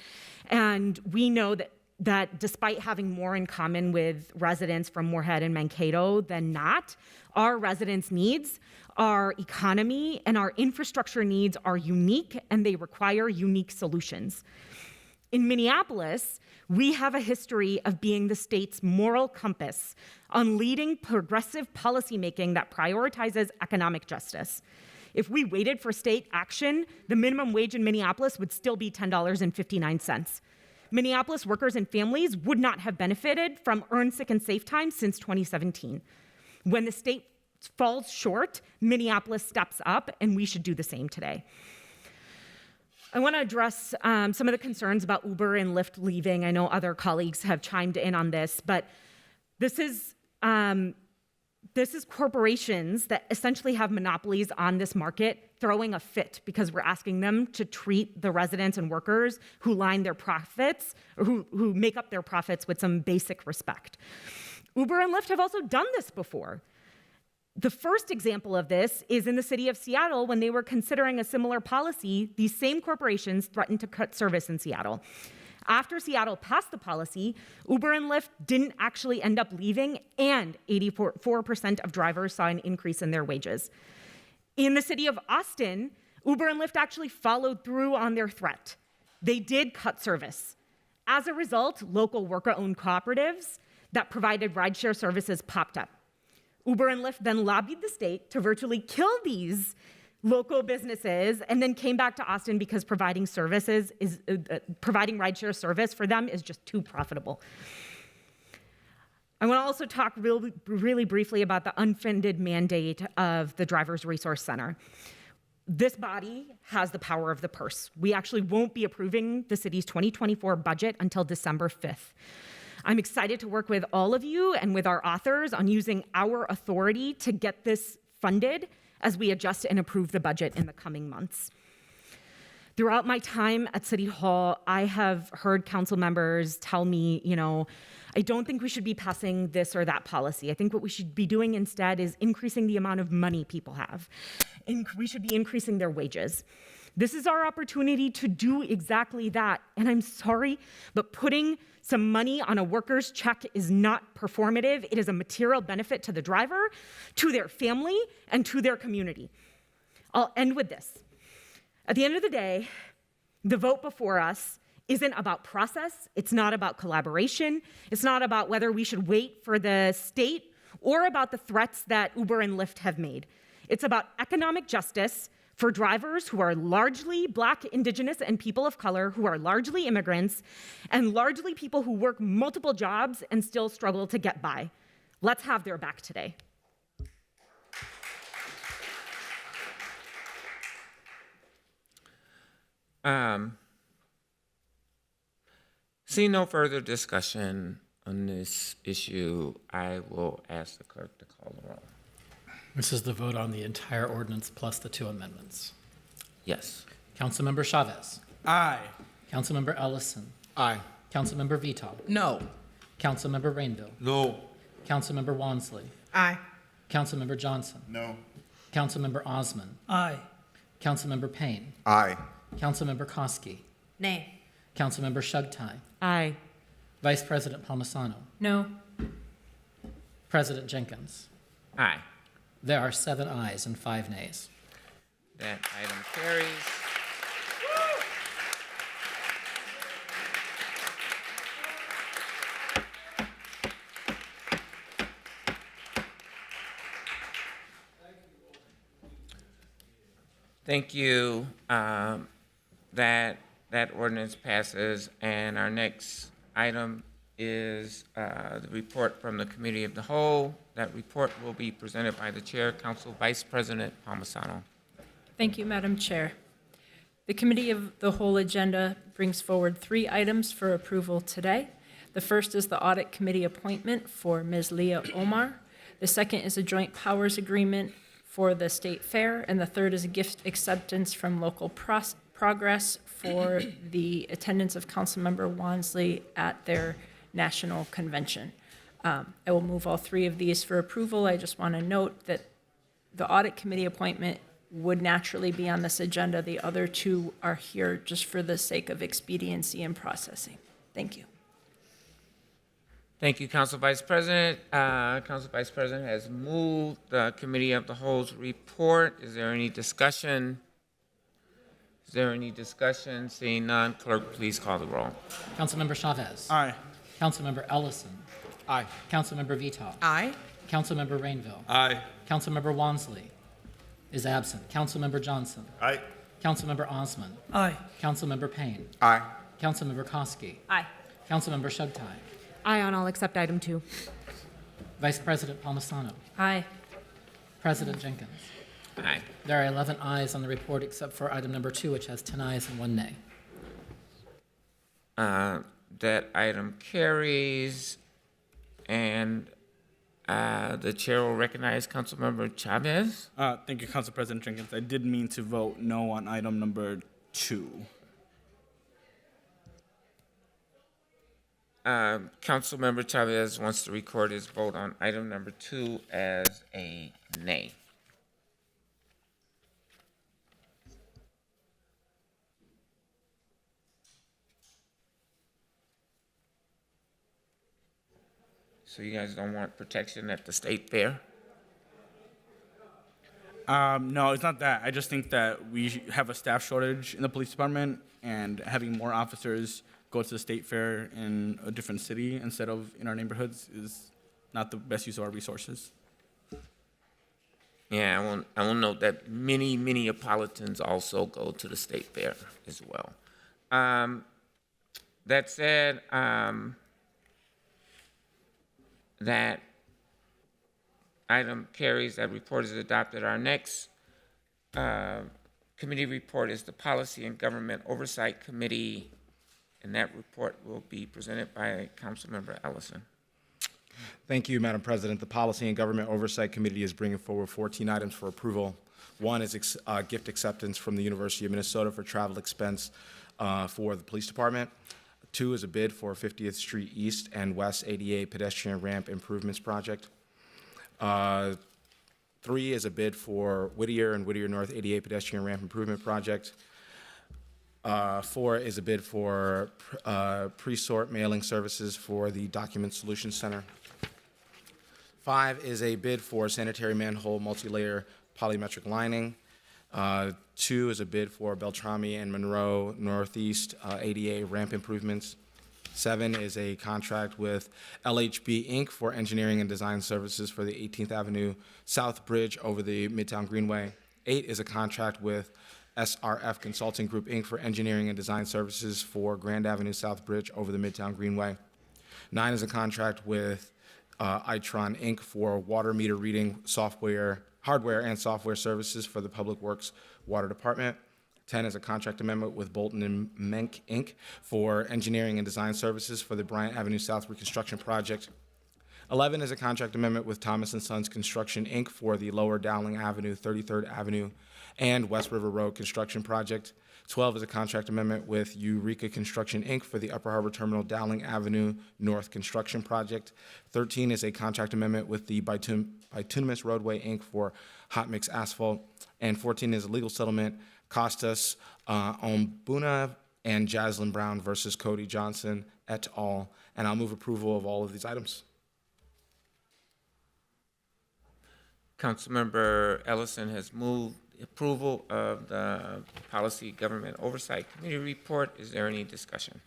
and we know that despite having more in common with residents from Moorhead and Mankato than not, our residents' needs, our economy, and our infrastructure needs are unique, and they require unique solutions. In Minneapolis, we have a history of being the state's moral compass on leading progressive policymaking that prioritizes economic justice. If we waited for state action, the minimum wage in Minneapolis would still be $10.59. Minneapolis workers and families would not have benefited from earned sick and safe time since 2017. When the state falls short, Minneapolis steps up, and we should do the same today. I want to address some of the concerns about Uber and Lyft leaving. I know other colleagues have chimed in on this, but this is corporations that essentially have monopolies on this market throwing a fit because we're asking them to treat the residents and workers who line their profits, or who make up their profits, with some basic respect. Uber and Lyft have also done this before. The first example of this is in the city of Seattle. When they were considering a similar policy, these same corporations threatened to cut service in Seattle. After Seattle passed the policy, Uber and Lyft didn't actually end up leaving, and 84% of drivers saw an increase in their wages. In the city of Austin, Uber and Lyft actually followed through on their threat. They did cut service. As a result, local worker-owned cooperatives that provided rideshare services popped up. Uber and Lyft then lobbied the state to virtually kill these local businesses, and then came back to Austin because providing rideshare service for them is just too profitable. I want to also talk really briefly about the unfunded mandate of the Drivers Resource Center. This body has the power of the purse. We actually won't be approving the city's 2024 budget until December 5th. I'm excited to work with all of you and with our authors on using our authority to get this funded as we adjust and approve the budget in the coming months. Throughout my time at City Hall, I have heard council members tell me, I don't think we should be passing this or that policy. I think what we should be doing instead is increasing the amount of money people have. We should be increasing their wages. This is our opportunity to do exactly that. And I'm sorry, but putting some money on a worker's check is not performative. It is a material benefit to the driver, to their family, and to their community. I'll end with this. At the end of the day, the vote before us isn't about process. It's not about collaboration. It's not about whether we should wait for the state or about the threats that Uber and Lyft have made. It's about economic justice for drivers who are largely Black, Indigenous, and people of color, who are largely immigrants, and largely people who work multiple jobs and still struggle to get by. Let's have their back today. Seeing no further discussion on this issue, I will ask the clerk to call the roll. This is the vote on the entire ordinance plus the 2 amendments. Yes. Councilmember Chavez. Aye. Councilmember Ellison. Aye. Councilmember Vital. No. Councilmember Rainville. No. Councilmember Wansley. Aye. Councilmember Johnson. No. Councilmember Osman. Aye. Councilmember Payne. Aye. Councilmember Koski. Nay. Councilmember Shugtai. Aye. Vice President Palmisano. No. President Jenkins. Aye. There are 7 ayes and 5 nays. That item carries. Thank you. That ordinance passes, and our next item is the report from the Committee of the Whole. That report will be presented by the Chair, Council Vice President Palmisano. Thank you, Madam Chair. The Committee of the Whole agenda brings forward 3 items for approval today. The first is the Audit Committee appointment for Ms. Leah Omar. The second is a joint powers agreement for the State Fair, and the third is a gift acceptance from Local Progress for the attendance of Councilmember Wansley at their national convention. I will move all 3 of these for approval. I just want to note that the Audit Committee appointment would naturally be on this agenda. The other 2 are here just for the sake of expediency and processing. Thank you. Thank you, Council Vice President. Council Vice President has moved the Committee of the Whole's report. Is there any discussion? Is there any discussion? Seeing none, clerk, please call the roll. Councilmember Chavez. Aye. Councilmember Ellison. Aye. Councilmember Vital. Aye. Councilmember Rainville. Aye. Councilmember Wansley is absent. Councilmember Johnson. Aye. Councilmember Osman. Aye. Councilmember Payne. Aye. Councilmember Koski. Aye. Councilmember Shugtai. Aye on all except item 2. Vice President Palmisano. Aye. President Jenkins. Aye. There are 11 ayes on the report except for item number 2, which has 10 ayes and 1 nay. That item carries, and the chair will recognize Councilmember Chavez. Thank you, Council President Jenkins. I did mean to vote no on item number 2. Councilmember Chavez wants to record his vote on item number 2 as a nay. So you guys don't want protection at the State Fair? No, it's not that. I just think that we have a staff shortage in the police department, and having more officers go to the State Fair in a different city instead of in our neighborhoods is not the best use of our resources. Yeah, I will note that many Minneapolitans also go to the State Fair as well. That said, that item carries. That report is adopted. Our next committee report is the Policy and Government Oversight Committee, and that report will be presented by Councilmember Ellison. Thank you, Madam President. The Policy and Government Oversight Committee is bringing forward 14 items for approval. One is gift acceptance from the University of Minnesota for travel expense for the police department. 2 is a bid for 50th Street East and West ADA pedestrian ramp improvements project. 3 is a bid for Whittier and Whittier North ADA pedestrian ramp improvement project. 4 is a bid for pre-sort mailing services for the Document Solutions Center. 5 is a bid for sanitary manhole multi-layer polymetric lining. 2 is a bid for Beltrami and Monroe Northeast ADA ramp improvements. 7 is a contract with LHB Inc. for engineering and design services for the 18th Avenue South Bridge over the Midtown Greenway. 8 is a contract with SRF Consulting Group Inc. for engineering and design services for Grand Avenue South Bridge over the Midtown Greenway. 9 is a contract with Itron Inc. for water meter reading hardware and software services for the Public Works Water Department. 10 is a contract amendment with Bolton and Menk Inc. for engineering and design services for the Bryant Avenue South reconstruction project. 11 is a contract amendment with Thomas & Sons Construction Inc. for the Lower Dowling Avenue, 33rd Avenue, and West River Road construction project. 12 is a contract amendment with Eureka Construction Inc. for the Upper Harbor Terminal Dowling Avenue North construction project. 13 is a contract amendment with the Bituminous Roadway Inc. for hot mix asphalt. And 14 is a legal settlement, Costas Ombuna and Jaslyn Brown versus Cody Johnson et al. And I'll move approval of all of these items. Councilmember Ellison has moved approval of the Policy Government Oversight Committee report. Is there any discussion?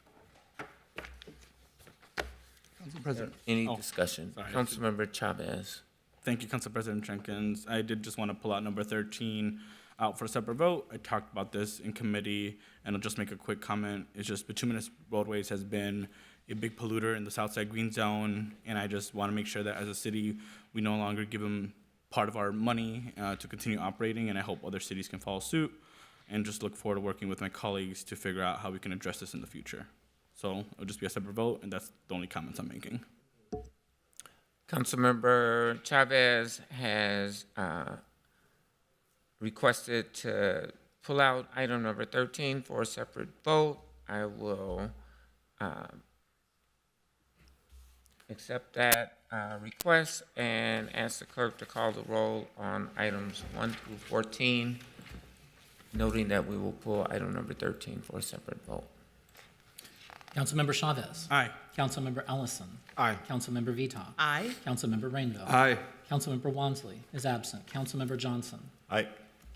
Council President. Any discussion? Sorry. Councilmember Chavez. Thank you, Council President Jenkins. I did just want to pull out number 13 out for a separate vote. I talked about this in committee, and I'll just make a quick comment. It's just bituminous roadways has been a big polluter in the Southside Green Zone, and I just want to make sure that as a city, we no longer give them part of our money to continue operating, and I hope other cities can follow suit, and just look forward to working with my colleagues to figure out how we can address this in the future. So it'll just be a separate vote, and that's the only comments I'm making. Councilmember Chavez has requested to pull out item number 13 for a separate vote. I will accept that request and ask the clerk to call the roll on items 1 through 14, noting that we will pull item number 13 for a separate vote. Councilmember Chavez. Aye. Councilmember Ellison. Aye. Councilmember Vita. Aye. Councilmember Rainville. Aye. Councilmember Wansley is absent. Councilmember Johnson. Aye.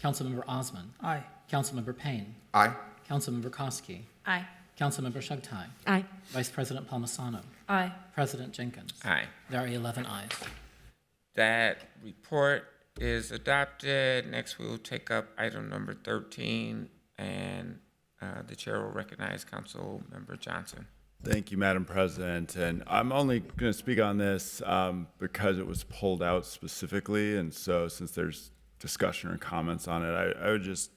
Councilmember Osman. Aye. Councilmember Payne. Aye. Councilmember Koski. Aye. Councilmember Shugtai. Aye. Vice President Palmisano. Aye. President Jenkins. Aye. There are 11 ayes. That report is adopted. Next, we will take up item number 13, and the chair will recognize Councilmember Johnson. Thank you, Madam President. And I'm only going to speak on this because it was pulled out specifically. And so since there's discussion or comments on it, I would just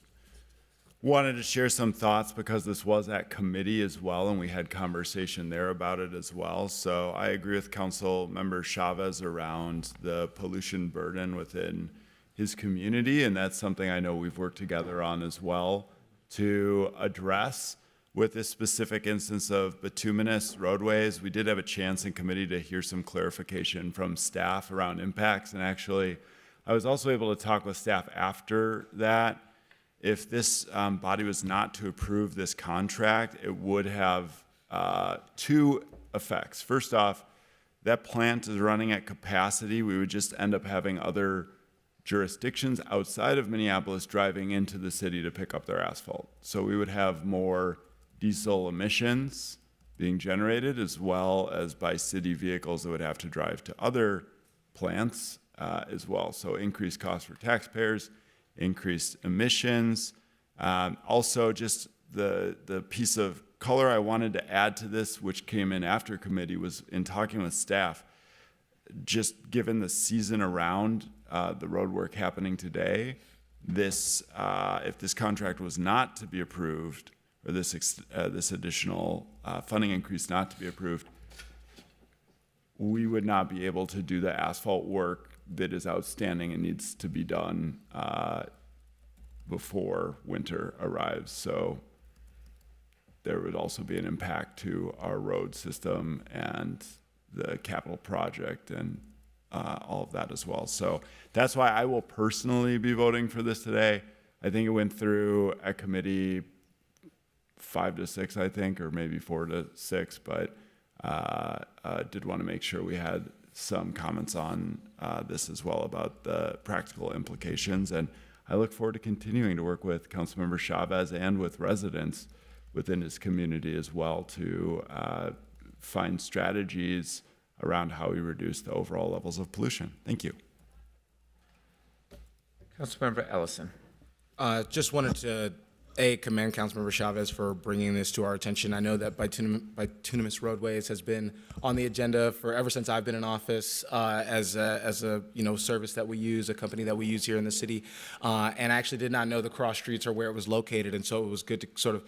wanted to share some thoughts because this was at committee as well, and we had conversation there about it as well. So I agree with Council Member Chavez around the pollution burden within his community, and that's something I know we've worked together on as well to address. With this specific instance of bituminous roadways, we did have a chance in committee to hear some clarification from staff around impacts, and actually I was also able to talk with staff after that. If this body was not to approve this contract, it would have two effects. First off, that plant is running at capacity. We would just end up having other jurisdictions outside of Minneapolis driving into the city to pick up their asphalt. So we would have more diesel emissions being generated, as well as by city vehicles that would have to drive to other plants as well. So increased costs for taxpayers, increased emissions. Also, just the piece of color I wanted to add to this, which came in after committee, was in talking with staff, just given the season around the road work happening today, this if this contract was not to be approved, or this additional funding increase not to be approved, we would not be able to do the asphalt work that is outstanding and needs to be done before winter arrives. So there would also be an impact to our road system and the capital project and all of that as well. So that's why I will personally be voting for this today. I think it went through at committee 5 to 6, I think, or maybe 4 to 6, but did want to make sure we had some comments on this as well about the practical implications. And I look forward to continuing to work with Councilmember Chavez and with residents within his community as well to find strategies around how we reduce the overall levels of pollution. Thank you. Councilmember Ellison. Just wanted to commend Councilmember Chavez for bringing this to our attention. I know that bituminous roadways has been on the agenda for ever since I've been in office as a service that we use, a company that we use here in the city. And I actually did not know the cross streets or where it was located, and so it was good to sort of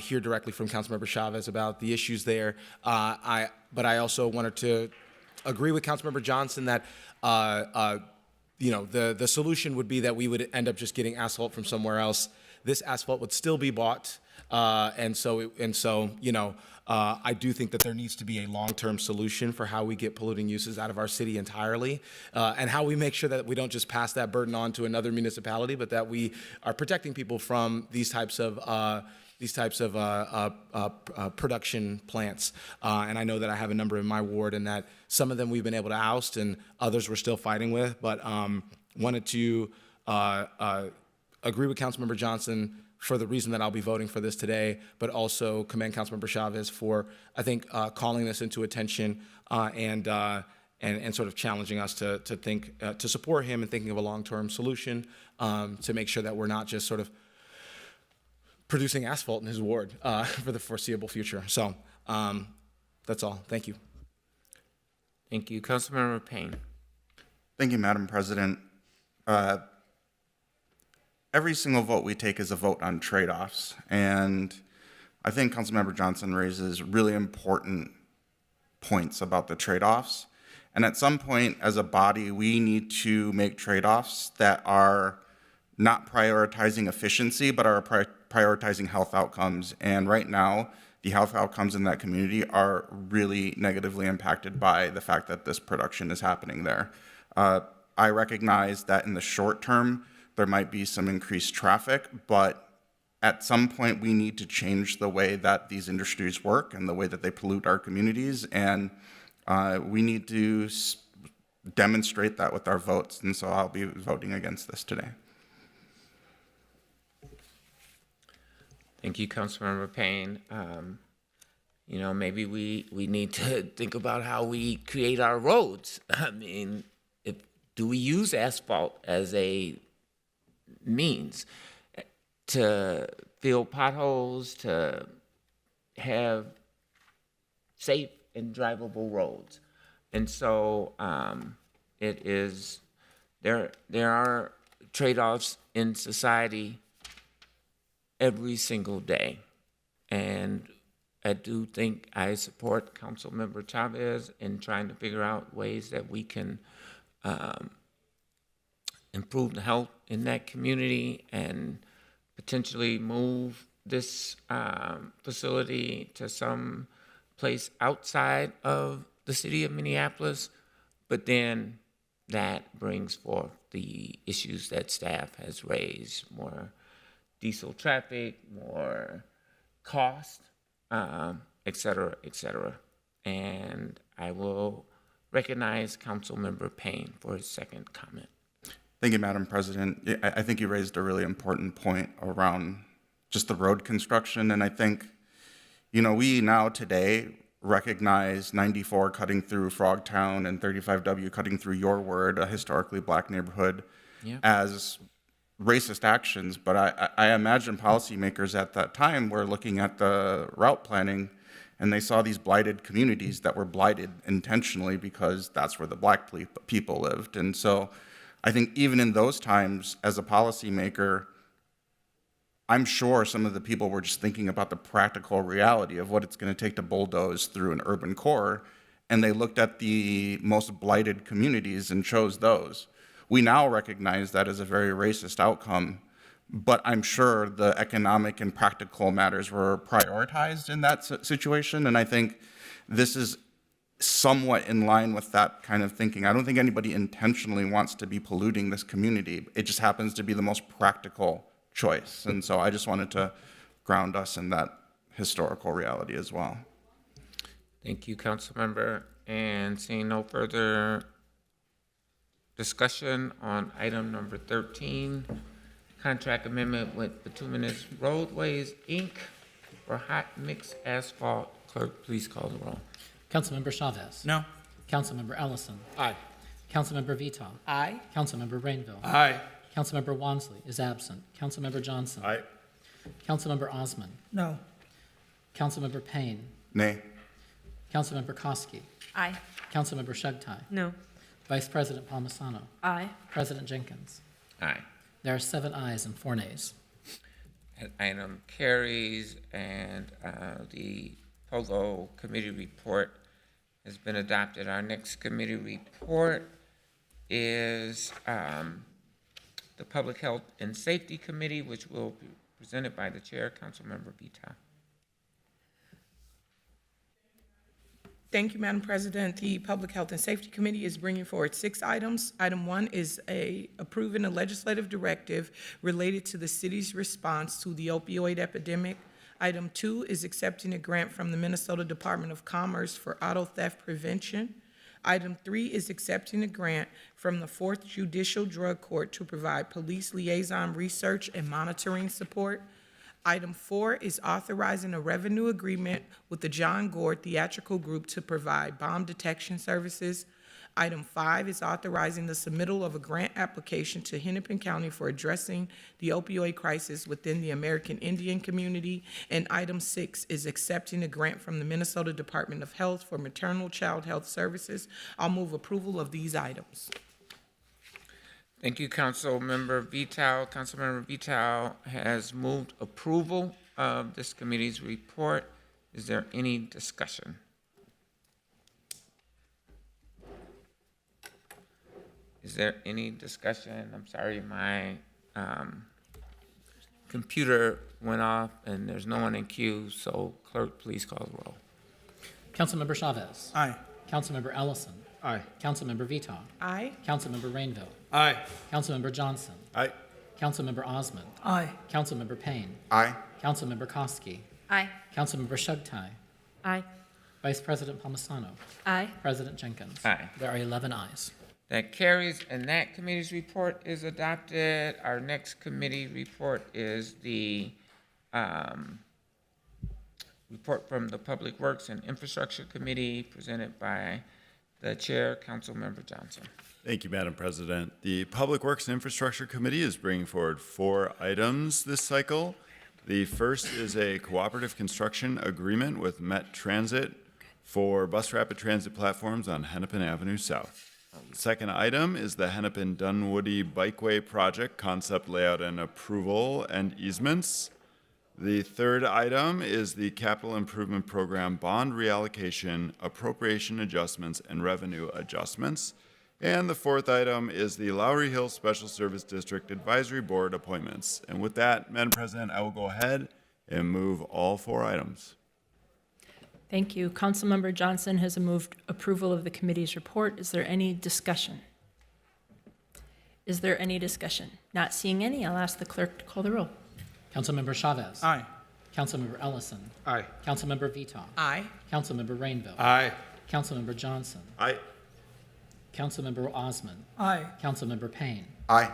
hear directly from Councilmember Chavez about the issues there. But I also wanted to agree with Councilmember Johnson that the solution would be that we would end up just getting asphalt from somewhere else. This asphalt would still be bought, and so I do think that there needs to be a long-term solution for how we get polluting uses out of our city entirely, and how we make sure that we don't just pass that burden on to another municipality, but that we are protecting people from these types of production plants. And I know that I have a number in my ward, and that some of them we've been able to oust, and others we're still fighting with. But wanted to agree with Councilmember Johnson for the reason that I'll be voting for this today, but also commend Councilmember Chavez for, I think, calling this into attention and sort of challenging us to think, to support him and thinking of a long-term solution to make sure that we're not just sort of producing asphalt in his ward for the foreseeable future. So that's all. Thank you. Thank you. Councilmember Payne. Thank you, Madam President. Every single vote we take is a vote on trade-offs, and I think Councilmember Johnson raises really important points about the trade-offs. And at some point, as a body, we need to make trade-offs that are not prioritizing efficiency, but are prioritizing health outcomes. And right now, the health outcomes in that community are really negatively impacted by the fact that this production is happening there. I recognize that in the short term, there might be some increased traffic, but at some point we need to change the way that these industries work and the way that they pollute our communities, and we need to demonstrate that with our votes, and so I'll be voting against this today. Thank you, Councilmember Payne. Maybe we need to think about how we create our roads. I mean, do we use asphalt as a means to fill potholes, to have safe and drivable roads? And so there are trade-offs in society every single day. And I do think I support Councilmember Chavez in trying to figure out ways that we can improve the health in that community and potentially move this facility to some place outside of the city of Minneapolis. But then that brings forth the issues that staff has raised: more diesel traffic, more cost, et cetera, et cetera. And I will recognize Councilmember Payne for his second comment. Thank you, Madam President. I think you raised a really important point around just the road construction, and I think, we now today recognize 94 cutting through Frogtown and 35W cutting through your ward, a historically black neighborhood, as racist actions, but I imagine policymakers at that time were looking at the route planning and they saw these blighted communities that were blighted intentionally because that's where the black people lived. And so I think even in those times, as a policymaker, I'm sure some of the people were just thinking about the practical reality of what it's going to take to bulldoze through an urban core, and they looked at the most blighted communities and chose those. We now recognize that as a very racist outcome, but I'm sure the economic and practical matters were prioritized in that situation, and I think this is somewhat in line with that kind of thinking. I don't think anybody intentionally wants to be polluting this community. It just happens to be the most practical choice, and so I just wanted to ground us in that historical reality as well. Thank you, Councilmember. And seeing no further discussion on item number 13, contract amendment with Bituminous Roadways, Inc. for hot mix asphalt. Clerk, please call the roll. Councilmember Chavez. No. Councilmember Ellison. Aye. Councilmember Vito. Aye. Councilmember Rainville. Aye. Councilmember Wansley is absent. Councilmember Johnson. Aye. Councilmember Osman. No. Councilmember Payne. Nay. Councilmember Koski. Aye. Councilmember Shugtai. No. Vice President Palmisano. Aye. President Jenkins. Aye. There are 7 ayes and 4 nays. That item carries, and the POGO committee report has been adopted. Our next committee report is the Public Health and Safety Committee, which will be presented by the chair, Councilmember Vita. Thank you, Madam President. The Public Health and Safety Committee is bringing forward 6 items. Item 1 is approving a legislative directive related to the city's response to the opioid epidemic. Item 2 is accepting a grant from the Minnesota Department of Commerce for auto theft prevention. Item 3 is accepting a grant from the 4th Judicial Drug Court to provide police liaison research and monitoring support. Item 4 is authorizing a revenue agreement with the John Gord Theatrical Group to provide bomb detection services. Item 5 is authorizing the submittal of a grant application to Hennepin County for addressing the opioid crisis within the American Indian community. And item 6 is accepting a grant from the Minnesota Department of Health for maternal child health services. I'll move approval of these items. Thank you, Councilmember Vital. Councilmember Vital has moved approval of this committee's report. Is there any discussion? Is there any discussion? I'm sorry, my computer went off and there's no one in queue, so clerk, please call the roll. Councilmember Chavez. Aye. Councilmember Ellison. Aye. Councilmember Vito. Aye. Councilmember Rainville. Aye. Councilmember Johnson. Aye. Councilmember Osman. Aye. Councilmember Payne. Aye. Councilmember Koski. Aye. Councilmember Shugtai. Aye. Vice President Palmisano. Aye. President Jenkins. Aye. There are 11 ayes. That carries, and that committee's report is adopted. Our next committee report is the report from the Public Works and Infrastructure Committee, presented by the chair, Councilmember Johnson. Thank you, Madam President. The Public Works and Infrastructure Committee is bringing forward 4 items this cycle. The first is a cooperative construction agreement with Met Transit for bus rapid transit platforms on Hennepin Avenue South. The second item is the Hennepin Dunwoody Bikeway Project concept layout and approval and easements. The third item is the Capital Improvement Program bond reallocation, appropriation adjustments, and revenue adjustments. And the fourth item is the Lowry Hill Special Service District Advisory Board appointments. And with that, Madam President, I will go ahead and move all 4 items. Thank you. Councilmember Johnson has moved approval of the committee's report. Is there any discussion? Is there any discussion? Not seeing any, I'll ask the clerk to call the roll. Councilmember Chavez. Aye. Councilmember Ellison. Aye. Councilmember Vito. Aye. Councilmember Rainville. Aye. Councilmember Johnson. Aye. Councilmember Osman. Aye. Councilmember Payne. Aye.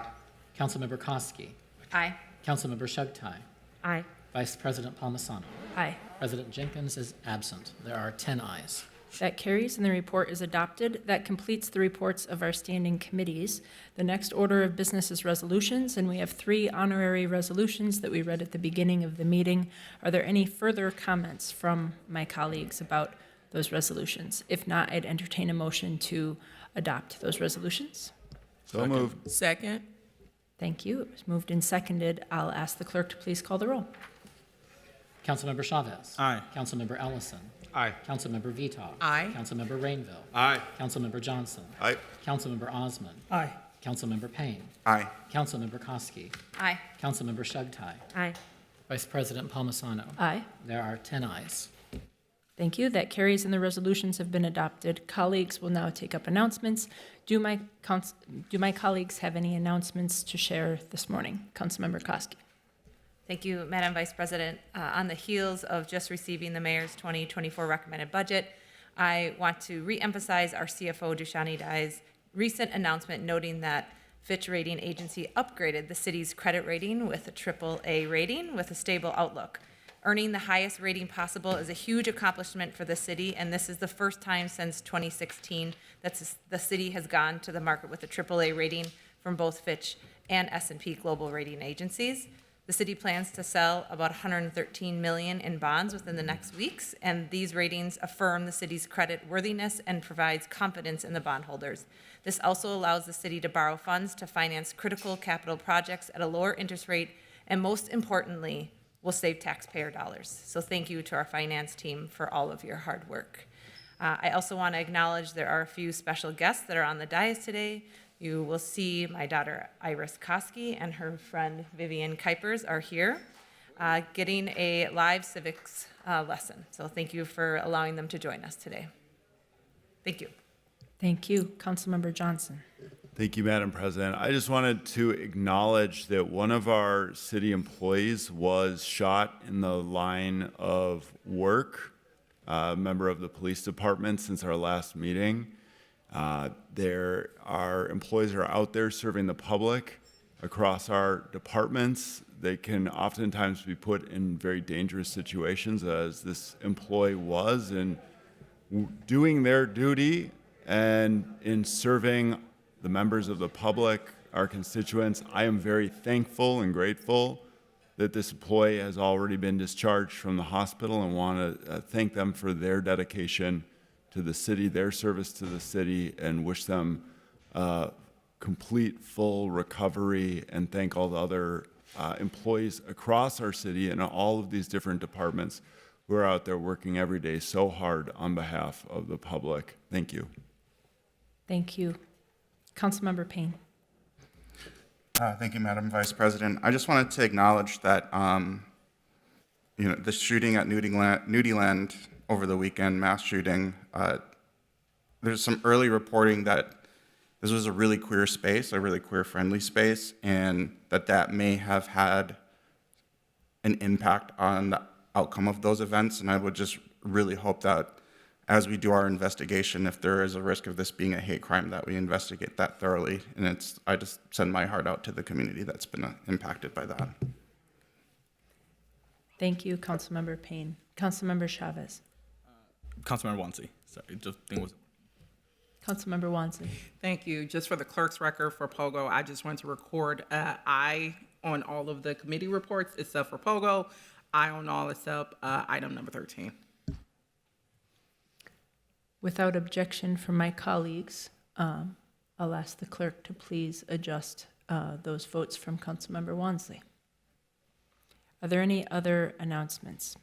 Councilmember Koski. Aye. Councilmember Shugtai. Aye. Vice President Palmisano. Aye. President Jenkins is absent. There are 10 ayes. That carries, and the report is adopted. That completes the reports of our standing committees. The next order of business is resolutions, and we have 3 honorary resolutions that we read at the beginning of the meeting. Are there any further comments from my colleagues about those resolutions? If not, I'd entertain a motion to adopt those resolutions. So moved. Second. Thank you. It was moved and seconded. I'll ask the clerk to please call the roll. Councilmember Chavez. Aye. Councilmember Ellison. Aye. Councilmember Vito. Aye. Councilmember Rainville. Aye. Councilmember Johnson. Aye. Councilmember Osman. Aye. Councilmember Payne. Aye. Councilmember Koski. Aye. Councilmember Shugtai. Aye. Vice President Palmisano. Aye. There are 10 ayes. Thank you. That carries and the resolutions have been adopted. Colleagues will now take up announcements. Do my colleagues have any announcements to share this morning? Councilmember Koski. Thank you, Madam Vice President. On the heels of just receiving the mayor's 2024 recommended budget, I want to reemphasize our CFO, Dushani Dai's recent announcement noting that Fitch Rating Agency upgraded the city's credit rating with a AAA rating with a stable outlook. Earning the highest rating possible is a huge accomplishment for the city, and this is the first time since 2016 that the city has gone to the market with a AAA rating from both Fitch and S&P Global Rating Agencies. The city plans to sell about $113 million in bonds within the next weeks, and these ratings affirm the city's credit worthiness and provides confidence in the bondholders. This also allows the city to borrow funds to finance critical capital projects at a lower interest rate, and most importantly, will save taxpayer dollars. So thank you to our finance team for all of your hard work. I also want to acknowledge there are a few special guests that are on the dais today. You will see my daughter Iris Koski and her friend Vivian Kuipers are here getting a live civics lesson. So thank you for allowing them to join us today. Thank you. Thank you. Councilmember Johnson. Thank you, Madam President. I just wanted to acknowledge that one of our city employees was shot in the line of work, a member of the police department since our last meeting. Our employees are out there serving the public across our departments. They can oftentimes be put in very dangerous situations, as this employee was, in doing their duty and in serving the members of the public, our constituents. I am very thankful and grateful that this employee has already been discharged from the hospital, and want to thank them for their dedication to the city, their service to the city, and wish them complete, full recovery, and thank all the other employees across our city and all of these different departments who are out there working every day so hard on behalf of the public. Thank you. Thank you. Councilmember Payne. Thank you, Madam Vice President. I just wanted to acknowledge that the shooting at Nudieland over the weekend, mass shooting, there's some early reporting that this was a really queer space, a really queer-friendly space, and that may have had an impact on the outcome of those events. And I would just really hope that as we do our investigation, if there is a risk of this being a hate crime, that we investigate that thoroughly. And I just send my heart out to the community that's been impacted by that. Thank you, Councilmember Payne. Councilmember Chavez. Councilmember Wansi. Sorry, just thing was. Councilmember Wansi. Thank you. Just for the clerk's record for POGO, I just want to record aye on all of the committee reports except for POGO. Aye on all except item number 13. Without objection from my colleagues, I'll ask the clerk to please adjust those votes from Councilmember Wansley. Are there any other announcements?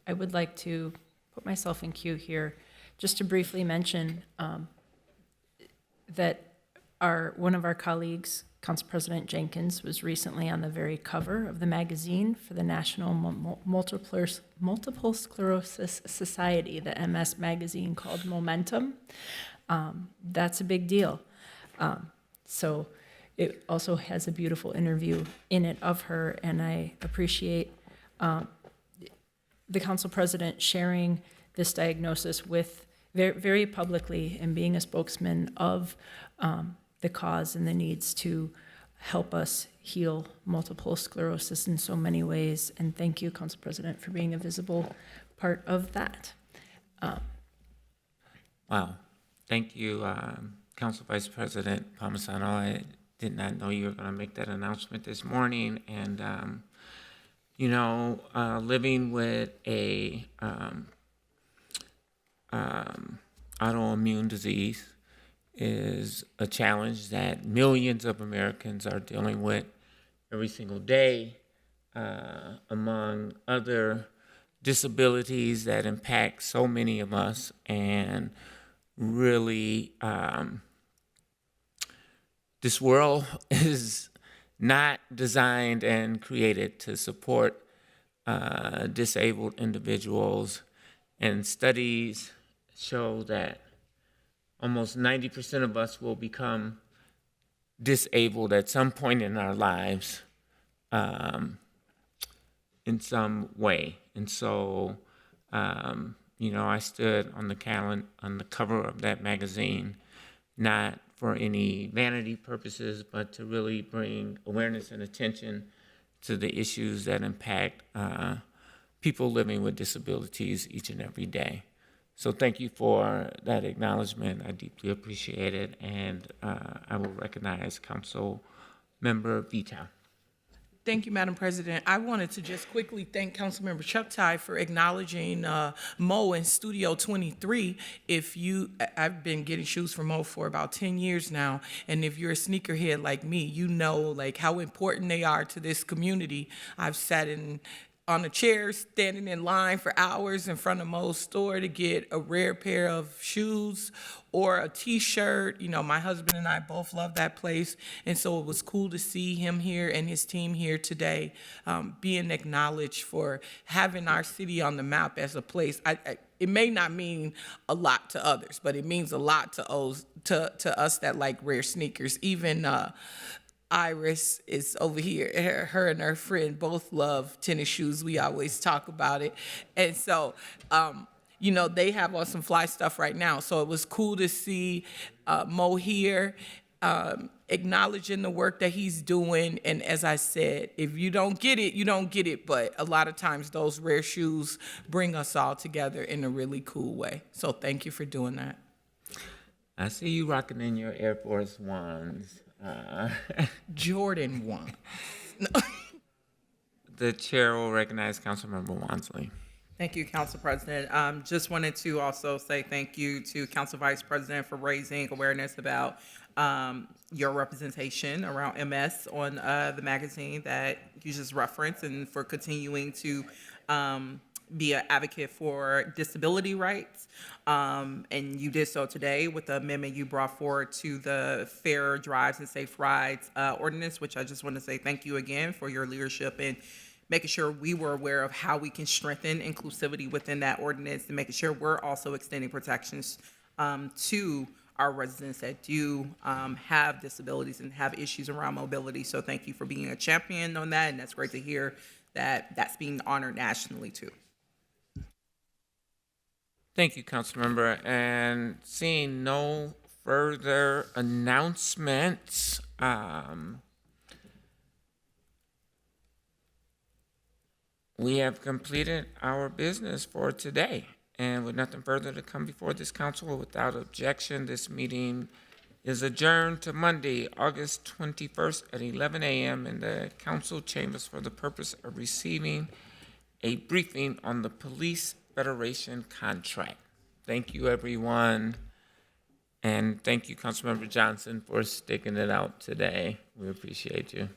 I would like to put myself in queue here just to briefly mention that one of our colleagues, Council President Jenkins, was recently on the very cover of the magazine for the National Multiple Sclerosis Society, the MS magazine called Momentum. That's a big deal. So it also has a beautiful interview in it of her, and I appreciate the Council President sharing this diagnosis with very publicly and being a spokesman of the cause and the needs to help us heal multiple sclerosis in so many ways. And thank you, Council President, for being a visible part of that. Wow. Thank you, Council Vice President Palmisano. I did not know you were going to make that announcement this morning. And, living with a autoimmune disease is a challenge that millions of Americans are dealing with every single day, among other disabilities that impact so many of us, and really this world is not designed and created to support disabled individuals, and studies show that almost 90% of us will become disabled at some point in our lives in some way. And so, I stood on the cover of that magazine, not for any vanity purposes, but to really bring awareness and attention to the issues that impact people living with disabilities each and every day. So thank you for that acknowledgement. I deeply appreciate it, and I will recognize Council Member Vito. Thank you, Madam President. I wanted to just quickly thank Councilmember Chuptai for acknowledging Mo in Studio 23. I've been getting shoes from Mo for about 10 years now, and if you're a sneakerhead like me, you know like how important they are to this community. I've sat on a chair, standing in line for hours in front of Mo's store to get a rare pair of shoes or a t-shirt. My husband and I both love that place. And so it was cool to see him here and his team here today, being acknowledged for having our city on the map as a place. It may not mean a lot to others, but it means a lot to us that like rare sneakers. Even Iris is over here. Her and her friend both love tennis shoes. We always talk about it. And so, they have on some fly stuff right now. So it was cool to see Mo here, acknowledging the work that he's doing. And as I said, if you don't get it, you don't get it. But a lot of times those rare shoes bring us all together in a really cool way. So thank you for doing that. I see you rocking in your Air Force Ones. Jordan won. The chair will recognize Councilmember Wansley. Thank you, Council President. Just wanted to also say thank you to Council Vice President for raising awareness about your representation around MS on the magazine that you just referenced, and for continuing to be an advocate for disability rights. And you did so today with the amendment you brought forward to the Fair Drives and Safe Rides ordinance, which I just want to say thank you again for your leadership in making sure we were aware of how we can strengthen inclusivity within that ordinance, and making sure we're also extending protections to our residents that do have disabilities and have issues around mobility. So thank you for being a champion on that, and that's great to hear that that's being honored nationally too. Thank you, Councilmember. And seeing no further announcements, we have completed our business for today. And with nothing further to come before this council, without objection, this meeting is adjourned to Monday, August 21st at 11 a.m. in the council chambers for the purpose of receiving a briefing on the Police Federation contract. Thank you, everyone. And thank you, Councilmember Johnson, for sticking it out today. We appreciate you.